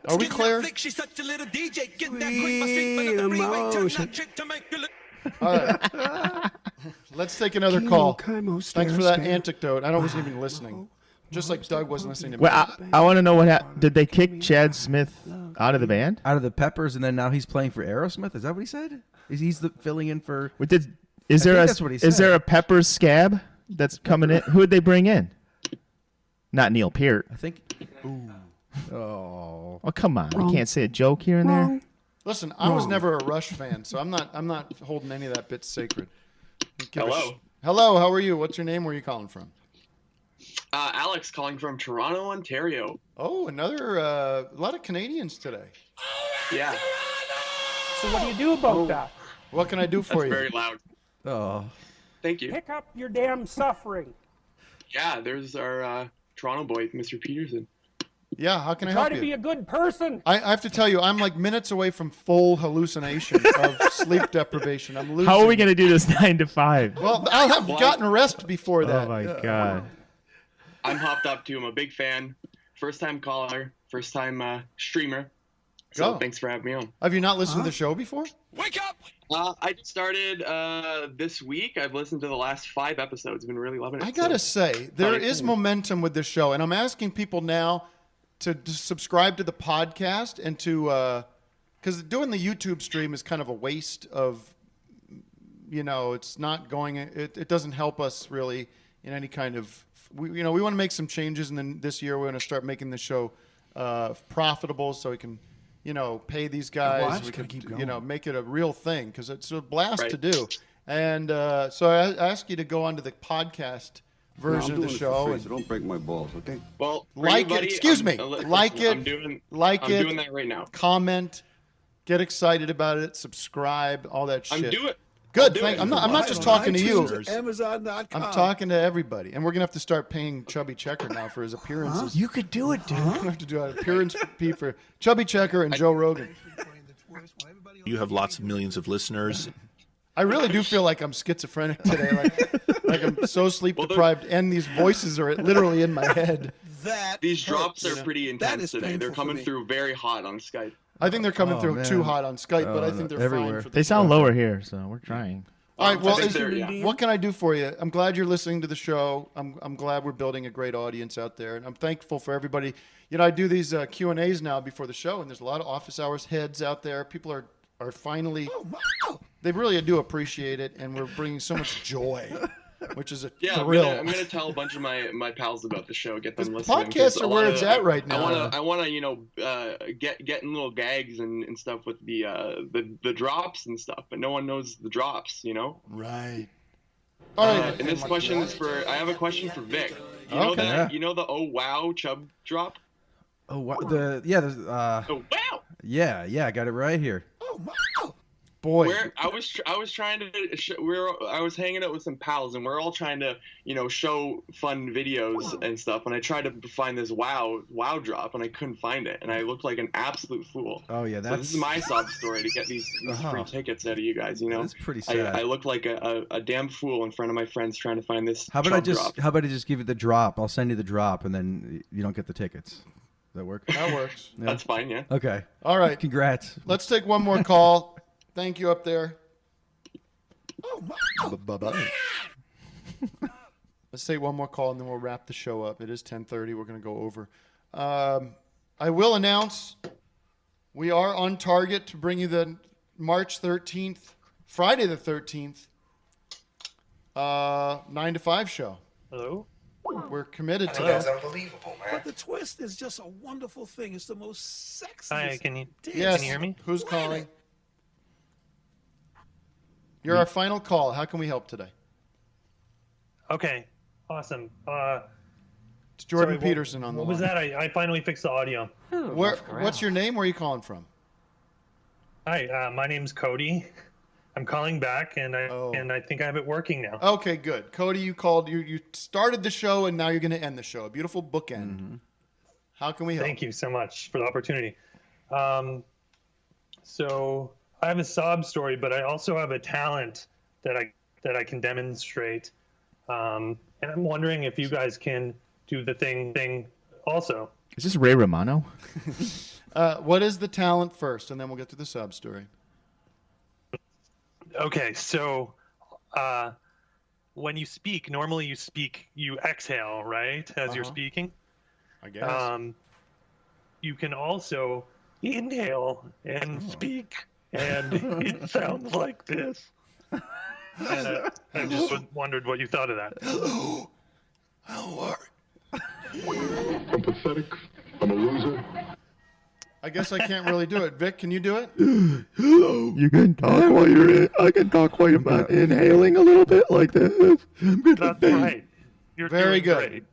Are we clear? All right. Let's take another call. Thanks for that anecdote. I wasn't even listening. Just like Doug wasn't listening to me. Well, I want to know what happened. Did they kick Chad Smith out of the band? Out of the Peppers, and then now he's playing for Aerosmith? Is that what he said? He's filling in for... Is there a Peppers scab that's coming in? Who would they bring in? Not Neil Peart. I think... Ooh. Oh, come on. You can't say a joke here and there. Listen, I was never a Rush fan, so I'm not holding any of that bit sacred. Hello. Hello, how are you? What's your name? Where are you calling from? Alex calling from Toronto, Ontario. Oh, a lot of Canadians today. Yeah. So what do you do about that? What can I do for you? That's very loud. Oh. Thank you. Pick up your damn suffering. Yeah, there's our Toronto boy, Mr. Peterson. Yeah, how can I help you? Try to be a good person. I have to tell you, I'm like minutes away from full hallucination of sleep deprivation. I'm losing. How are we going to do this 9 to 5? Well, I'll have gotten rest before that. Oh, my God. I'm hopped up too. I'm a big fan. First-time caller. First-time streamer. So thanks for having me on. Have you not listened to the show before? Wake up! I started this week. I've listened to the last 5 episodes. I've been really loving it. I got to say, there is momentum with this show. And I'm asking people now to subscribe to the podcast and to because doing the YouTube stream is kind of a waste of, it's not going, it doesn't help us really in any kind of, we want to make some changes, and then this year we're going to start making the show profitable so we can, pay these guys, we can, make it a real thing because it's a blast to do. And so I ask you to go onto the podcast version of the show. So don't break my balls, okay? Well, like it. Excuse me. Like it. I'm doing like it. I'm doing that right now. Comment. Get excited about it. Subscribe. All that shit. I'm doing. Good. I'm not just talking to you. Amazon.com. I'm talking to everybody, and we're gonna have to start paying Chubby Checker now for his appearances. You could do it, dude. We're gonna have to do an appearance fee for Chubby Checker and Joe Rogan. You have lots of millions of listeners. I really do feel like I'm schizophrenic today. Like I'm so sleep deprived, and these voices are literally in my head. These drops are pretty intense today. They're coming through very hot on Skype. I think they're coming through too hot on Skype, but I think they're everywhere. fine. For they sound lower here, so we're trying. All right. Well, what can I do for you? I'm glad you're listening to the show. I'm glad we're building a great audience out there, and I'm thankful for everybody. You know, I do these Q&As now before the show, and there's a lot of office hours heads out there. People are finally. They really do appreciate it, and we're bringing so much joy, which is a thrill. I'm gonna tell a bunch of my pals about the show, get them listening. Podcasts are where it's at right now. I wanna get in little gags and stuff with the drops and stuff, but no one knows the drops, you know. Right. All right. And this question is for. I have a question for Vic. You know that? You know the oh wow chub drop? Oh wow. oh wow. Yeah, I got it right here. Oh wow. Boy, I was trying to I was hanging out with some pals, and we're all trying to show fun videos and stuff, and I tried to find this wow drop, and I couldn't find it, and I looked like an absolute fool. Oh yeah, so this is my sob story to get these free tickets out of you guys. You know, that's pretty sad. I looked like a damn fool in front of my friends trying to find this. How about drop. I just give you the drop? I'll send you the drop, and then you don't get the tickets. Does that work? That works. Yeah. That's fine. Yeah. Okay. All right. Congrats. Let's take one more call. Thank you up there. Bye-bye. Let's take one more call, and then we'll wrap the show up. It is 10:30. We're going to go over. I will announce we are on target to bring you the March 13th, Friday the 13th, 9 to 5 show. Hello? We're committed to That's that. unbelievable, man. But the twist is just a wonderful thing. It's the most sexy. Hi, can you hear me? Who's calling? You're our final call. How can we help today? Okay, awesome. It's Jordan Peterson on the line. What was that? I finally fixed the audio. What's your name? Where are you calling from? Hi, my name's Cody. I'm calling back, and I think I have it working now. Okay, good. Cody, you called. You started the show, and now you're going to end the show. A beautiful bookend. Mm-hmm. How can we help? Thank you so much for the opportunity. So I have a sob story, but I also have a talent that I can demonstrate, and I'm wondering if you guys can do the thing also. Is this Ray Romano? What is the talent first, and then we'll get to the sob story. Okay, so when you speak, normally you exhale, right, as you're speaking? I guess. You can also inhale and speak, and it sounds like this. And I just wondered what you thought of that. Hello. How are you? I'm pathetic. I'm a loser. I guess I can't really do it. Vic, can you do it? Hello. You can talk while you're in. I can talk while you're inhaling a little bit like this. That's right. You're very doing good. Great.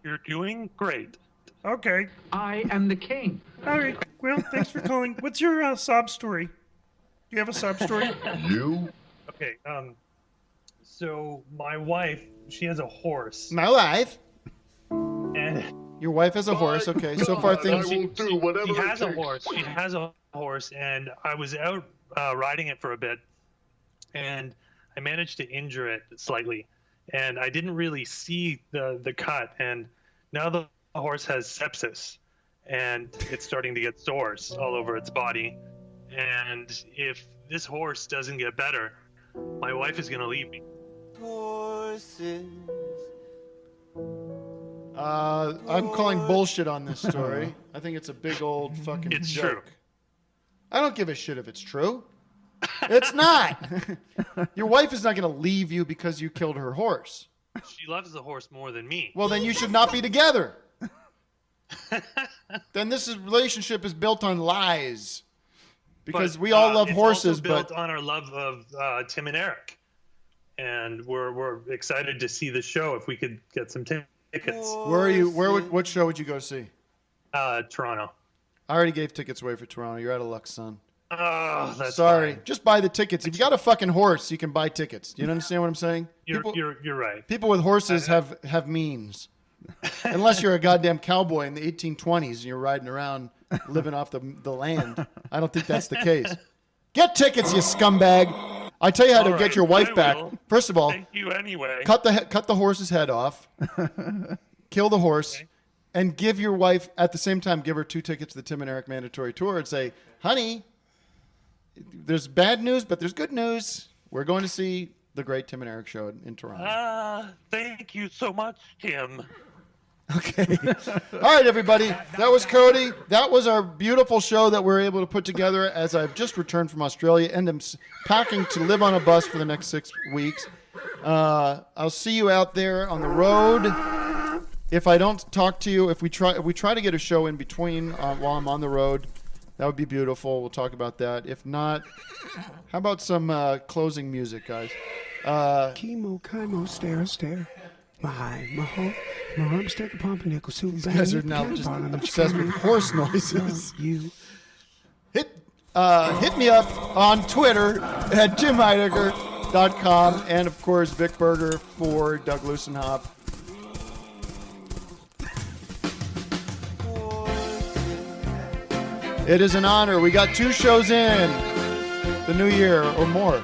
You're doing great. Okay. I am the king. All right. Well, thanks for calling. What's your sob story? Do you have a sob story? You? Okay. So my wife, she has a horse. My wife. And your wife has a horse. Okay. So far things. She has a horse. She has a horse, and I was out riding it for a bit, and I managed to injure it slightly, and I didn't really see the cut, and now the horse has sepsis, and it's starting to get sores all over its body, and if this horse doesn't get better, my wife is going to leave me. Horses. I'm calling bullshit on this story. I think it's a big old fucking It's joke. true. I don't give a shit if it's true. It's not. Your wife is not going to leave you because you killed her horse. She loves the horse more than me. Well, then you should not be together. Then this relationship is built on lies. Because we all love horses, but it's built on our love of Tim and Eric, and we're excited to see the show if we could get some tickets. Where are you? What show would you go see? Toronto. I already gave tickets away for Toronto. You're out of luck, son. Oh, that's sorry. fine. Just buy the tickets. If you got a fucking horse, you can buy tickets. Do you understand what I'm saying? You're right. People with horses have means. Unless you're a goddamn cowboy in the 1820s and you're riding around living off the land. I don't think that's the case. Get tickets, you scumbag. I tell you how to get your wife back. First of all, thank you anyway. Cut the horse's head off. Kill the horse. And give your wife, at the same time, give her 2 tickets to the Tim and Eric Mandatory Tour and say, honey, there's bad news, but there's good news. We're going to see the great Tim and Eric show in Toronto. Thank you so much, Tim. Okay. All right, everybody. That was Cody. That was our beautiful show that we're able to put together as I've just returned from Australia and am packing to live on a bus for the next 6 weeks. I'll see you out there on the road. If I don't talk to you, if we try to get a show in between while I'm on the road, that would be beautiful. We'll talk about that. If not, how about some closing music, guys? Chemo, chymo, stare. My high, my ho, my rum stick, a pumpernickel, soup, These guys are now just obsessed with horse noises. You. Hit me up on Twitter at timheidecker.com and, of course, Vic Berger for Doug Lucenhop. It is an honor. We got 2 shows in the new year or more.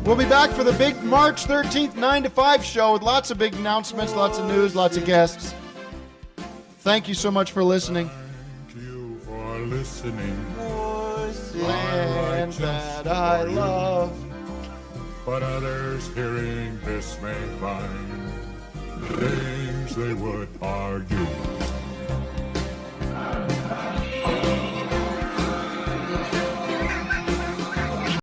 We'll be back for the big March 13th 9 to 5 show with lots of big announcements, lots of news, lots of guests. Thank you so much for listening. Thank you for listening. Land that I love. But others hearing this may find things they would argue.